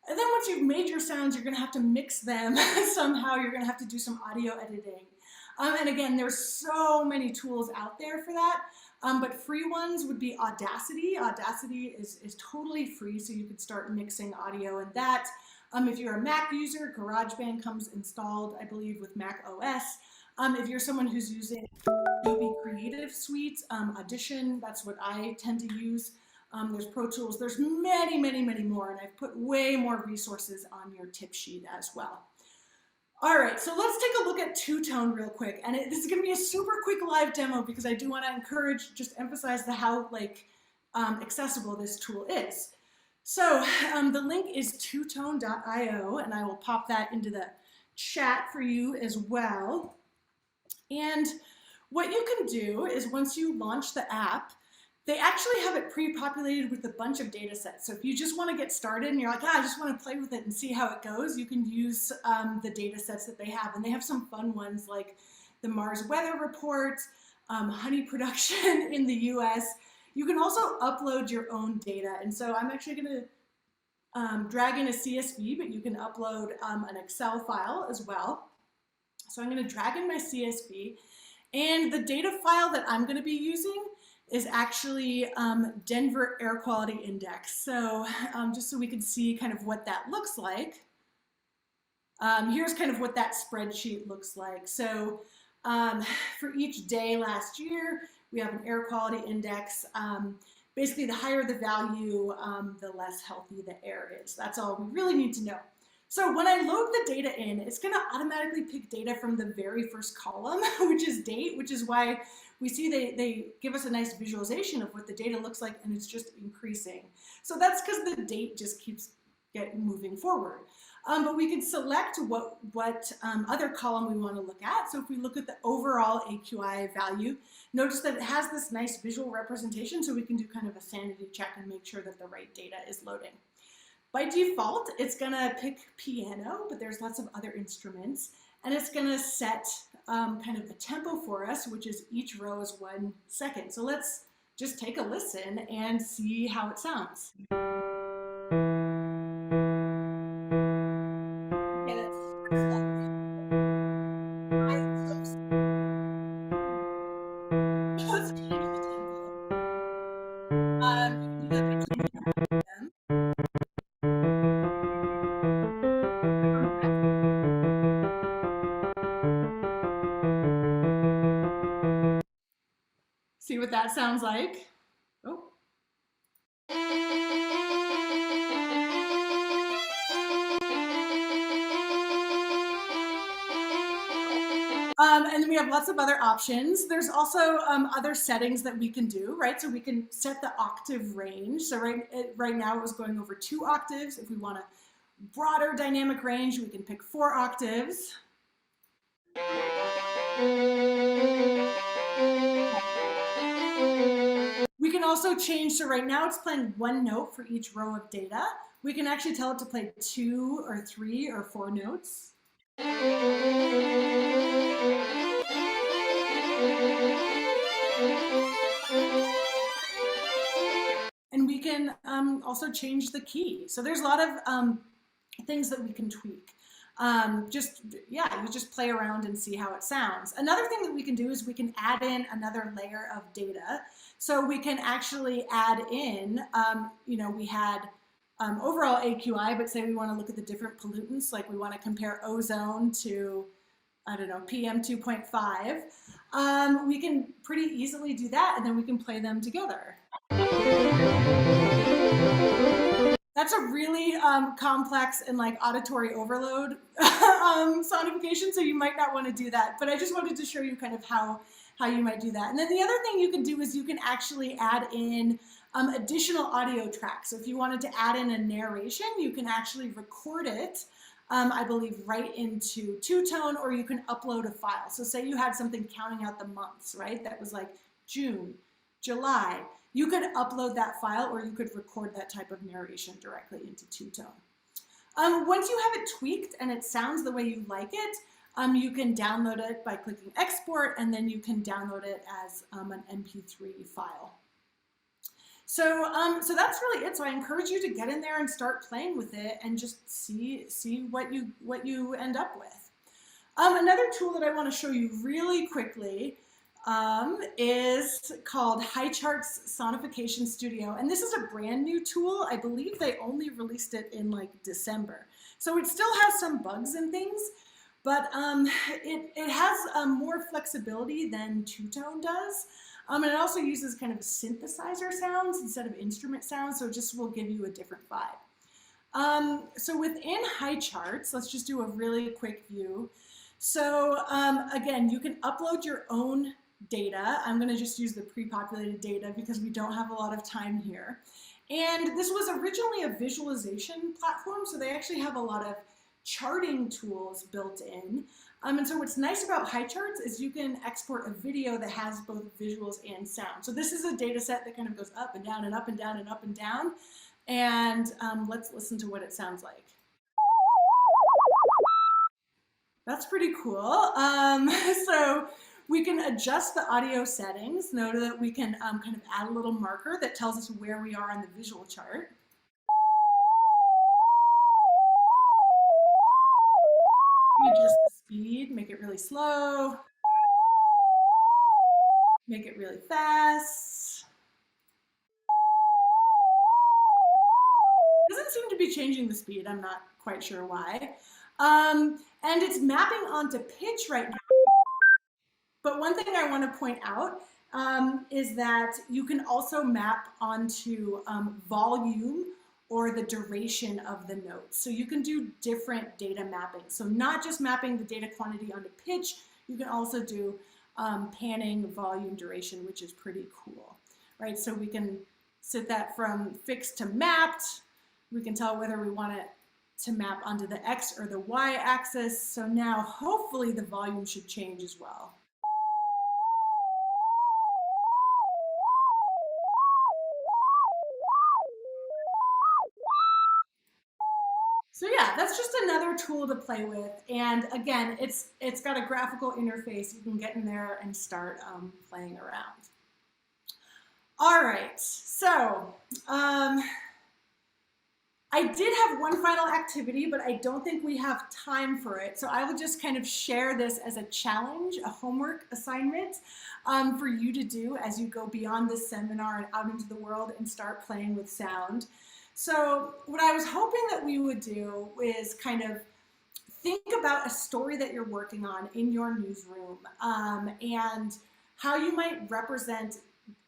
And then once you've made your sounds, you're going to have to mix them somehow. You're going to have to do some audio editing. And again, there's so many tools out there for that. But free ones would be Audacity. Audacity is totally free, so you could start mixing audio and that. If you're a Mac user, GarageBand comes installed, I believe, with Mac OS. If you're someone who's using Adobe Creative Suite, Audition, that's what I tend to use. There's Pro Tools. There's many, many, many more, and I've put way more resources on your tip sheet as well. All right, so let's take a look at TwoTone real quick, and this is going to be a super quick live demo because I do want to encourage, just emphasize how accessible this tool is. So the link is twotone.io, and I will pop that into the chat for you as well. And what you can do is once you launch the app, they actually have it pre-populated with a bunch of data sets. So if you just want to get started and you're like, I just want to play with it and see how it goes, you can use the data sets that they have. And they have some fun ones like the Mars weather report, honey production in the US. You can also upload your own data. And so I'm actually going to drag in a CSV, but you can upload an Excel file as well. So I'm going to drag in my CSV. And the data file that I'm going to be using is actually Denver Air Quality Index. So just so we can see kind of what that looks like, here's kind of what that spreadsheet looks like. So for each day last year, we have an air quality index. Basically, the higher the value, the less healthy the air is. That's all we really need to know. So when I load the data in, it's going to automatically pick data from the very first column, which is date, which is why we see they give us a nice visualization of what the data looks like, and it's just increasing. So that's because the date just keeps moving forward. But we can select what other column we want to look at. So if we look at the overall AQI value, notice that it has this nice visual representation, so we can do kind of a sanity check and make sure that the right data is loading. By default, it's going to pick piano, but there's lots of other instruments. and it's going to set kind of a tempo for us, which is each row is 1 second. So let's just take a listen and see how it sounds. See what that sounds like? Oh. And then we have lots of other options. There's also other settings that we can do, right? So we can set the octave range. So right now it was going over 2 octaves. If we want a broader dynamic range, we can pick 4 octaves. We can also change, so right now it's playing 1 note for each row of data. We can actually tell it to play 2 or 3 or 4 notes. And we can also change the key. So there's a lot of things that we can tweak. You just play around and see how it sounds. Another thing that we can do is we can add in another layer of data. So we can actually add in, we had overall AQI, but say we want to look at the different pollutants, like we want to compare ozone to, I don't know, PM 2.5. We can pretty easily do that, and then we can play them together. That's a really complex and like auditory overload sonification, so you might not want to do that. But I just wanted to show you kind of how you might do that. And then the other thing you can do is you can actually add in additional audio tracks. So if you wanted to add in a narration, you can actually record it, I believe, right into TwoTone, or you can upload a file. So say you had something counting out the months, right? That was like June, July. You could upload that file, or you could record that type of narration directly into TwoTone. Once you have it tweaked and it sounds the way you like it, you can download it by clicking export, and then you can download it as an MP3 file. So that's really it. So I encourage you to get in there and start playing with it and just see what you end up with. Another tool that I want to show you really quickly is called Highcharts Sonification Studio. And this is a brand new tool. I believe they only released it in like December. So it still has some bugs and things, but it has more flexibility than TwoTone does. And it also uses kind of synthesizer sounds instead of instrument sounds, so it just will give you a different vibe. So within Highcharts, let's just do a really quick view. So again, you can upload your own data. I'm going to just use the pre-populated data because we don't have a lot of time here. And this was originally a visualization platform, so they actually have a lot of charting tools built in. And so what's nice about Highcharts is you can export a video that has both visuals and sound. So this is a data set that kind of goes up and down and up and down and up and down. And let's listen to what it sounds like. That's pretty cool. So we can adjust the audio settings. Note that we can kind of add a little marker that tells us where we are on the visual chart. Adjust the speed, make it really slow, make it really fast. It doesn't seem to be changing the speed. I'm not quite sure why. And it's mapping onto pitch right now. But one thing I want to point out is that you can also map onto volume or the duration of the notes. So you can do different data mapping. So not just mapping the data quantity onto pitch, you can also do panning, volume, duration, which is pretty cool, right? So we can set that from fixed to mapped. We can tell whether we want it to map onto the X or the Y axis. So now hopefully the volume should change as well. So yeah, that's just another tool to play with. And again, it's got a graphical interface. You can get in there and start playing around. All right, so I did have one final activity, but I don't think we have time for it. So I will just kind of share this as a challenge, a homework assignment for you to do as you go beyond this seminar and out into the world and start playing with sound. So what I was hoping that we would do is kind of think about a story that you're working on in your newsroom and how you might represent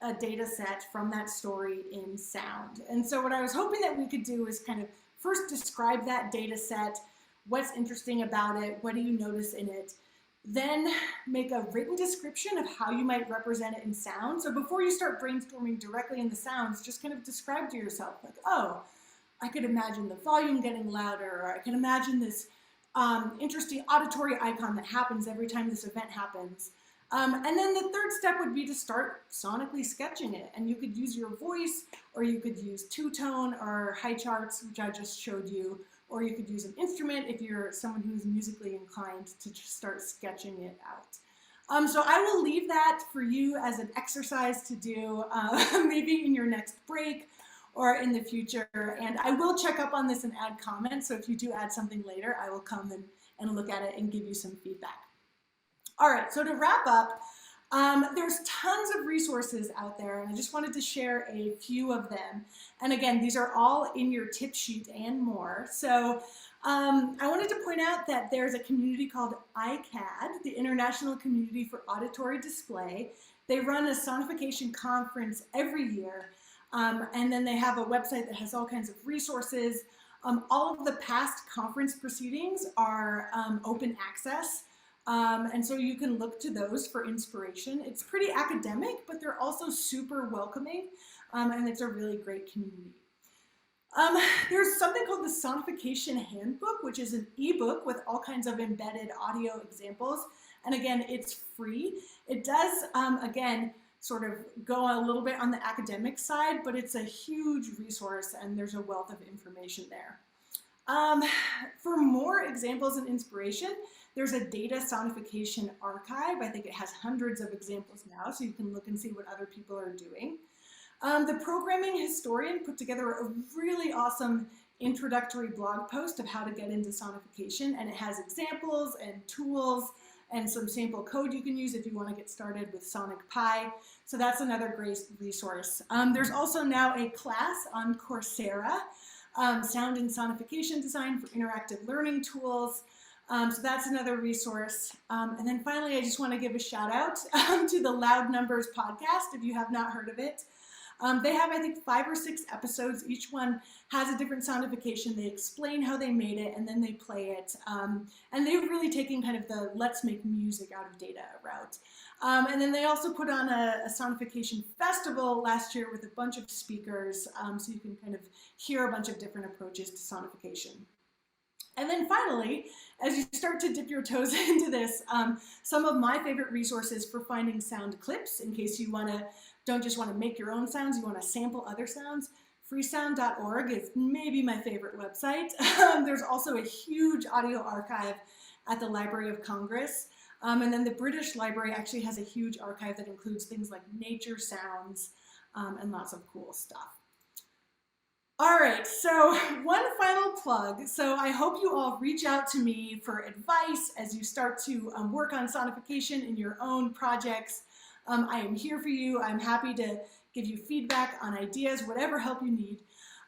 a data set from that story in sound. And so what I was hoping that we could do is kind of first describe that data set, what's interesting about it, what do you notice in it, then make a written description of how you might represent it in sound. So before you start brainstorming directly in the sounds, just kind of describe to yourself like, oh, I could imagine the volume getting louder, or I can imagine this interesting auditory icon that happens every time this event happens. And then the third step would be to start sonically sketching it. And you could use your voice, or you could use TwoTone or Highcharts, which I just showed you, or you could use an instrument if you're someone who's musically inclined to just start sketching it out. So I will leave that for you as an exercise to do maybe in your next break or in the future. And I will check up on this and add comments. So if you do add something later, I will come and look at it and give you some feedback. All right, so to wrap up, there's tons of resources out there, and I just wanted to share a few of them. And again, these are all in your tip sheet and more. So I wanted to point out that there's a community called ICAD, the International Community for Auditory Display. They run a sonification conference every year, and then they have a website that has all kinds of resources. All of the past conference proceedings are open access. And so you can look to those for inspiration. It's pretty academic, but they're also super welcoming, and it's a really great community. There's something called the Sonification Handbook, which is an ebook with all kinds of embedded audio examples. And again, it's free. It does, again, sort of go a little bit on the academic side, but it's a huge resource, and there's a wealth of information there. For more examples and inspiration, there's a data sonification archive. I think it has hundreds of examples now, so you can look and see what other people are doing. The programming historian put together a really awesome introductory blog post of how to get into sonification, and it has examples and tools and some sample code you can use if you want to get started with Sonic Pi. So that's another great resource. There's also now a class on Coursera, Sound and Sonification Design for Interactive Learning Tools. So that's another resource. And then finally, I just want to give a shout out to the Loud Numbers podcast, if you have not heard of it. They have, I think, 5 or 6 episodes. Each one has a different sonification. They explain how they made it, and then they play it. And they're really taking kind of the let's make music out of data route. And then they also put on a sonification festival last year with a bunch of speakers, so you can kind of hear a bunch of different approaches to sonification. And then finally, as you start to dip your toes into this, some of my favorite resources for finding sound clips, in case you don't just want to make your own sounds, you want to sample other sounds. Freesound.org is maybe my favorite website. There's also a huge audio archive at the Library of Congress. And then the British Library actually has a huge archive that includes things like nature sounds and lots of cool stuff. All right, so one final plug. So I hope you all reach out to me for advice as you start to work on sonification in your own projects. I am here for you. I'm happy to give you feedback on ideas, whatever help you need.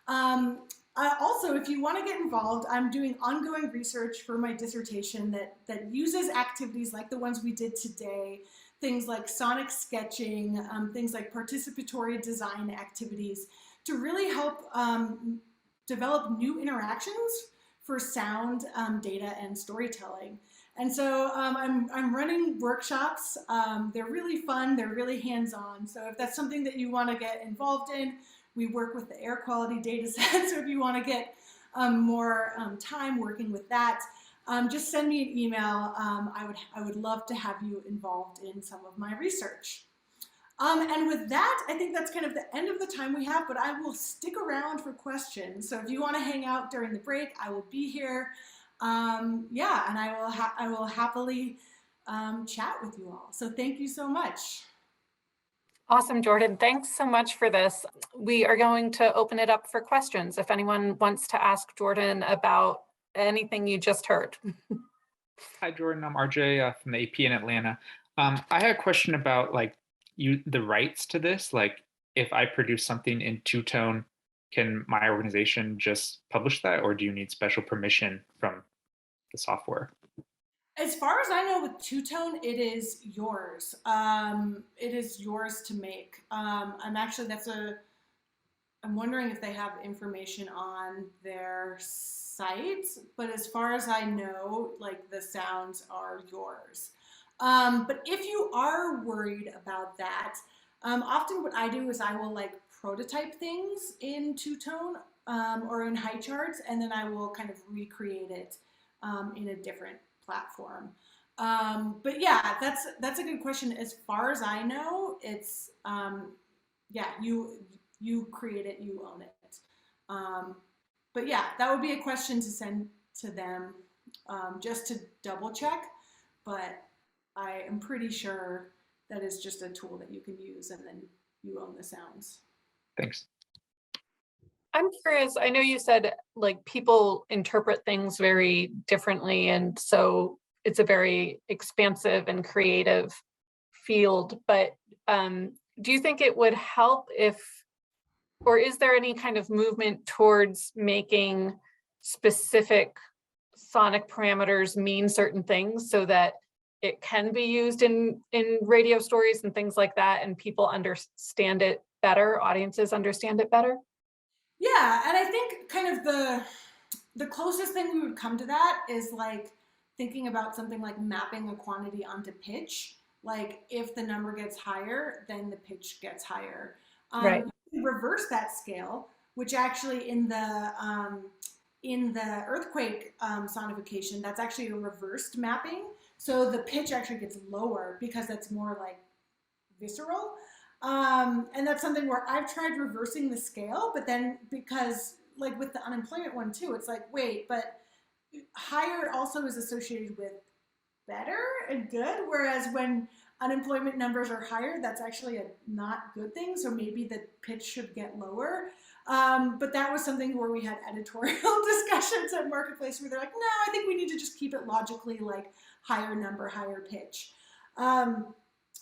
Also, if you want to get involved, I'm doing ongoing research for my dissertation that uses activities like the ones we did today, things like sonic sketching, things like participatory design activities, to really help develop new interactions for sound, data, and storytelling. And so I'm running workshops. They're really fun, they're really hands-on. So if that's something that you want to get involved in, we work with the air quality data set. So if you want to get more time working with that, just send me an email. I would love to have you involved in some of my research. And with that, I think that's kind of the end of the time we have, but I will stick around for questions. So if you want to hang out during the break, I will be here. Yeah, and I will happily chat with you all. So thank you so much. Awesome, Jordan. Thanks so much for this. We are going to open it up for questions. If anyone wants to ask Jordan about anything you just heard. Hi, Jordan. I'm RJ from the AP in Atlanta. I had a question about the rights to this. Like, if I produce something in two-tone, can my organization just publish that, or do you need special permission from the software? As far as I know, with two-tone, it is yours. It is yours to make. I'm wondering if they have information on their site, but as far as I know, like, the sounds are yours. But if you are worried about that, often what I do is I will like prototype things in two-tone or in Highcharts, and then I will kind of recreate it in a different platform. But yeah, that's a good question. As far as I know, it's yeah, you create it, you own it. But yeah, that would be a question to send to them just to double check. But I am pretty sure that is just a tool that you can use, and then you own the sounds. Thanks. I'm curious, I know you said like people interpret things very differently, and so it's a very expansive and creative field, but do you think it would help if, or is there any kind of movement towards making specific sonic parameters mean certain things so that it can be used in radio stories and things like that, and people understand it better, audiences understand it better? Yeah, and I think kind of the closest thing we would come to that is like thinking about something like mapping a quantity onto pitch. Like, if the number gets higher, then the pitch gets higher. Right. You can reverse that scale, which actually in the earthquake sonification, that's actually a reversed mapping. So the pitch actually gets lower because that's more like visceral. And that's something where I've tried reversing the scale, but then because like with the unemployment one too, it's like, wait, but higher also is associated with better and good, whereas when unemployment numbers are higher, that's actually a not good thing. So maybe the pitch should get lower. But that was something where we had editorial discussions at Marketplace where they're like, no, I think we need to just keep it logically like higher number, higher pitch.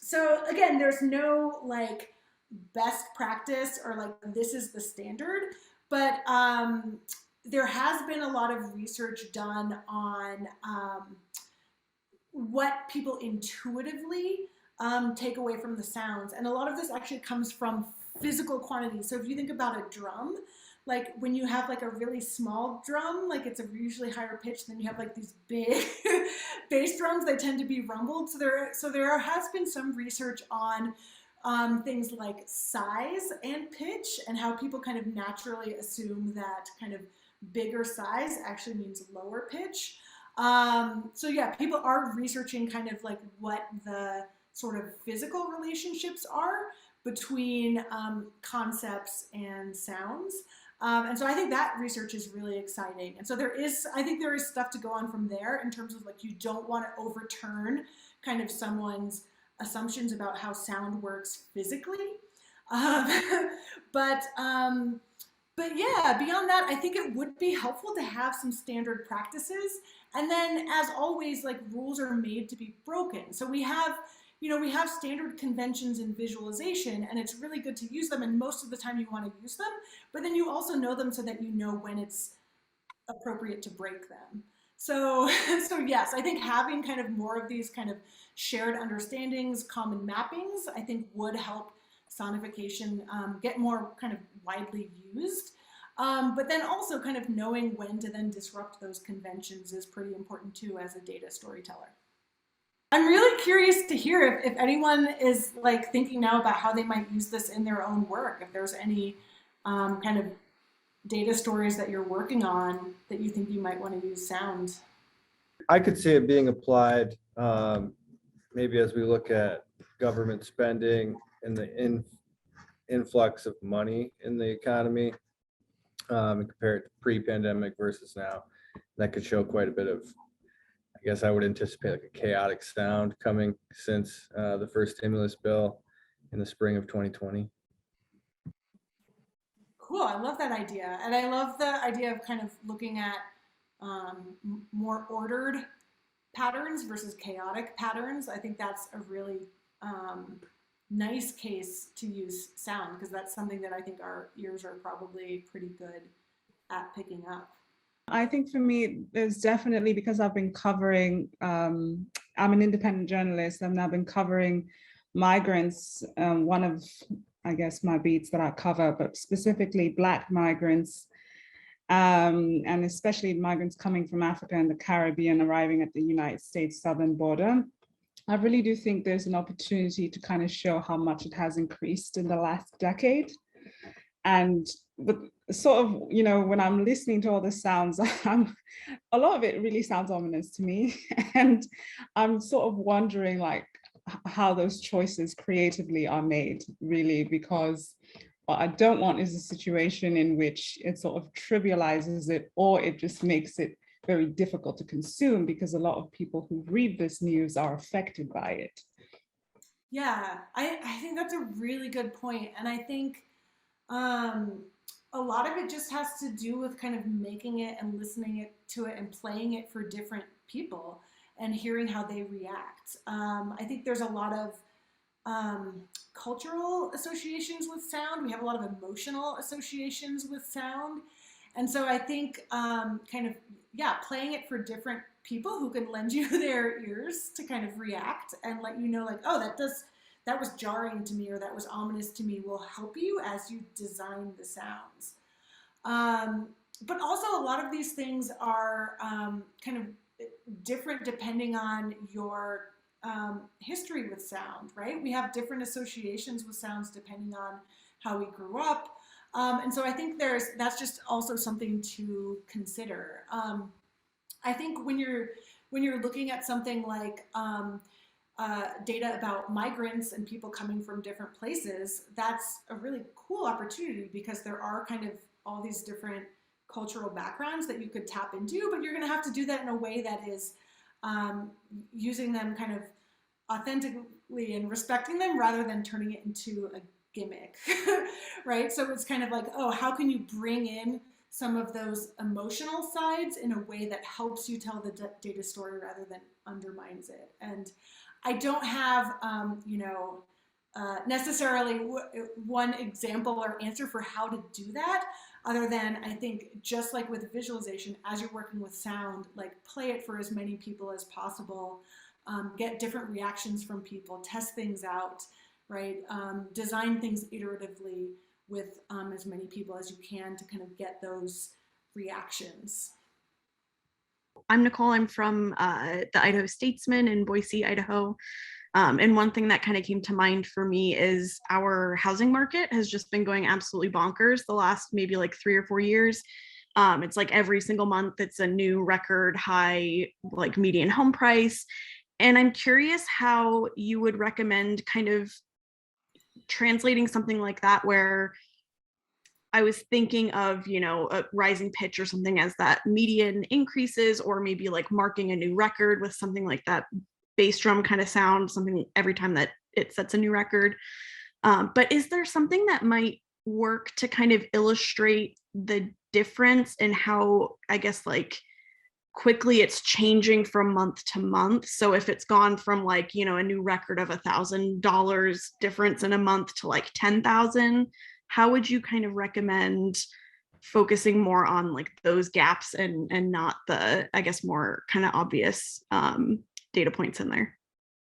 So again, there's no like best practice or like this is the standard, but there has been a lot of research done on what people intuitively take away from the sounds. And a lot of this actually comes from physical quantities. So if you think about a drum, like when you have like a really small drum, like it's a usually higher pitch than you have like these big bass drums, they tend to be rumbled. So there has been some research on things like size and pitch and how people kind of naturally assume that kind of bigger size actually means lower pitch. So yeah, people are researching kind of like what the sort of physical relationships are between concepts and sounds. And so I think that research is really exciting. And so I think there is stuff to go on from there in terms of like, you don't want to overturn kind of someone's assumptions about how sound works physically. But yeah, beyond that, I think it would be helpful to have some standard practices. And then as always, like rules are made to be broken. So we have standard conventions in visualization, and it's really good to use them. And most of the time you want to use them, but then you also know them so that you know when it's appropriate to break them. So yes, I think having kind of more of these kind of shared understandings, common mappings, I think would help sonification get more kind of widely used. But then also kind of knowing when to then disrupt those conventions is pretty important too as a data storyteller. I'm really curious to hear if anyone is like thinking now about how they might use this in their own work, if there's any kind of data stories that you're working on that you think you might want to use sound. I could see it being applied maybe as we look at government spending and the influx of money in the economy, and compare it to pre-pandemic versus now, that could show quite a bit of, I guess I would anticipate like a chaotic sound coming since the first stimulus bill in the spring of 2020. Cool, I love that idea. And I love the idea of kind of looking at more ordered patterns versus chaotic patterns. I think that's a really nice case to use sound, because that's something that I think our ears are probably pretty good at picking up. I think for me, there's definitely, because I've been covering, I'm an independent journalist, and I've been covering migrants, one of, I guess, my beats that I cover, but specifically Black migrants, and especially migrants coming from Africa and the Caribbean arriving at the United States southern border. I really do think there's an opportunity to kind of show how much it has increased in the last decade. And the sort of, you know, when I'm listening to all the sounds, a lot of it really sounds ominous to me. And I'm sort of wondering like how those choices creatively are made, really, because what I don't want is a situation in which it sort of trivializes it, or it just makes it very difficult to consume, because a lot of people who read this news are affected by it. Yeah, I think that's a really good point. And I think a lot of it just has to do with kind of making it and listening to it and playing it for different people and hearing how they react. I think there's a lot of cultural associations with sound. We have a lot of emotional associations with sound. And so I think kind of, yeah, playing it for different people who can lend you their ears to kind of react and let you know like, oh, that was jarring to me, or that was ominous to me, will help you as you design the sounds. But also a lot of these things are kind of different depending on your history with sound, right? We have different associations with sounds depending on how we grew up. And so I think that's just also something to consider. I think when you're looking at something like data about migrants and people coming from different places, that's a really cool opportunity, because there are kind of all these different cultural backgrounds that you could tap into, but you're going to have to do that in a way that is using them kind of authentically and respecting them, rather than turning it into a gimmick, right? So it's kind of like, oh, how can you bring in some of those emotional sides in a way that helps you tell the data story rather than undermines it? And I don't have, necessarily one example or answer for how to do that, other than I think just like with visualization, as you're working with sound, like play it for as many people as possible, get different reactions from people, test things out, right? Design things iteratively with as many people as you can to kind of get those reactions. I'm Nicole. I'm from the Idaho Statesman in Boise, Idaho. And one thing that kind of came to mind for me is our housing market has just been going absolutely bonkers the last maybe like 3 or 4 years. It's like every single month, it's a new record high, like median home price. And I'm curious how you would recommend kind of translating something like that, where I was thinking of, you know, a rising pitch or something as that median increases, or maybe like marking a new record with something like that bass drum kind of sound, something every time that it sets a new record. But is there something that might work to kind of illustrate the difference in how, I guess, like quickly it's changing from month to month? So if it's gone from like, you know, a new record of $1,000 difference in a month to like 10,000, how would you kind of recommend focusing more on like those gaps and not the, I guess, more kind of obvious data points in there?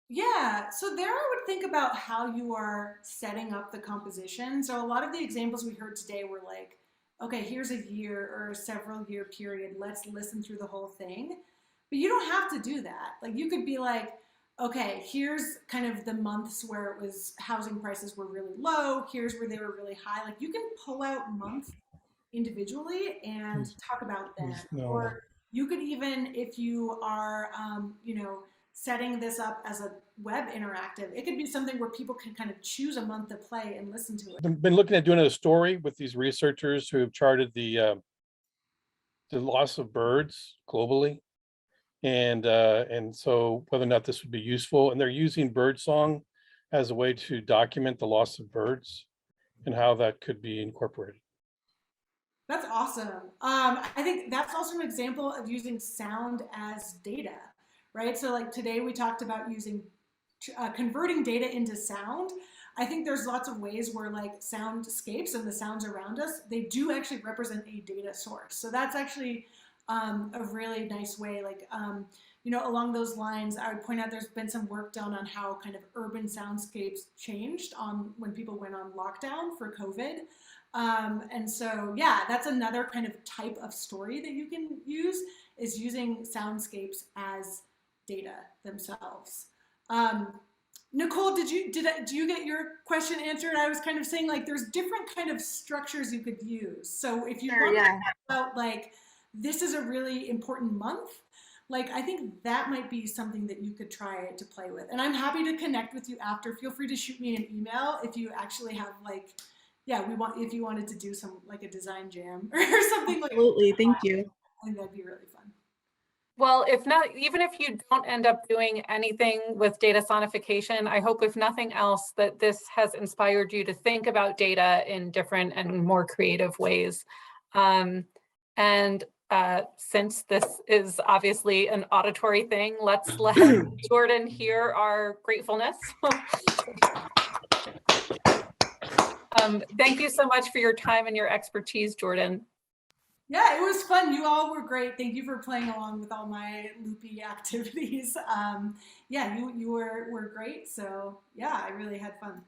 Yeah, so there I would think about how you are setting up the composition. So a lot of the examples we heard today were like, okay, here's a year or a several year period, let's listen through the whole thing. But you don't have to do that. Like you could be like, okay, here's kind of the months where it was housing prices were really low, here's where they were really high. Like you can pull out months individually and talk about them. Or you could even, if you are, setting this up as a web interactive. It could be something where people can kind of choose a month to play and listen to it. I've been looking at doing a story with these researchers who have charted the loss of birds globally, and so whether or not this would be useful. And they're using birdsong as a way to document the loss of birds and how that could be incorporated. That's awesome. I think that's also an example of using sound as data, right? So like today we talked about using converting data into sound. I think there's lots of ways where like soundscapes and the sounds around us, they do actually represent a data source. So that's actually a really nice way. Like, you know, along those lines, I would point out there's been some work done on how kind of urban soundscapes changed on when people went on lockdown for COVID. And so, yeah, that's another kind of type of story that you can use, is using soundscapes as data themselves. Nicole, do you get your question answered? I was kind of saying like there's different kind of structures you could use. So if you want to talk about like, this is a really important month, like I think that might be something that you could try to play with. And I'm happy to connect with you after. Feel free to shoot me an email if you actually have like, yeah, if you wanted to do some like a design jam or something like that. Absolutely, thank you. I think that'd be really fun. Well, if not, even if you don't end up doing anything with data sonification, I hope if nothing else that this has inspired you to think about data in different and more creative ways. Since this is obviously an auditory thing, let's let Jordan hear our gratefulness. Thank you so much for your time and your expertise, Jordan. Yeah, it was fun. You all were great. Thank you for playing along with all my loopy activities. Yeah, you were great. So yeah, I really had fun.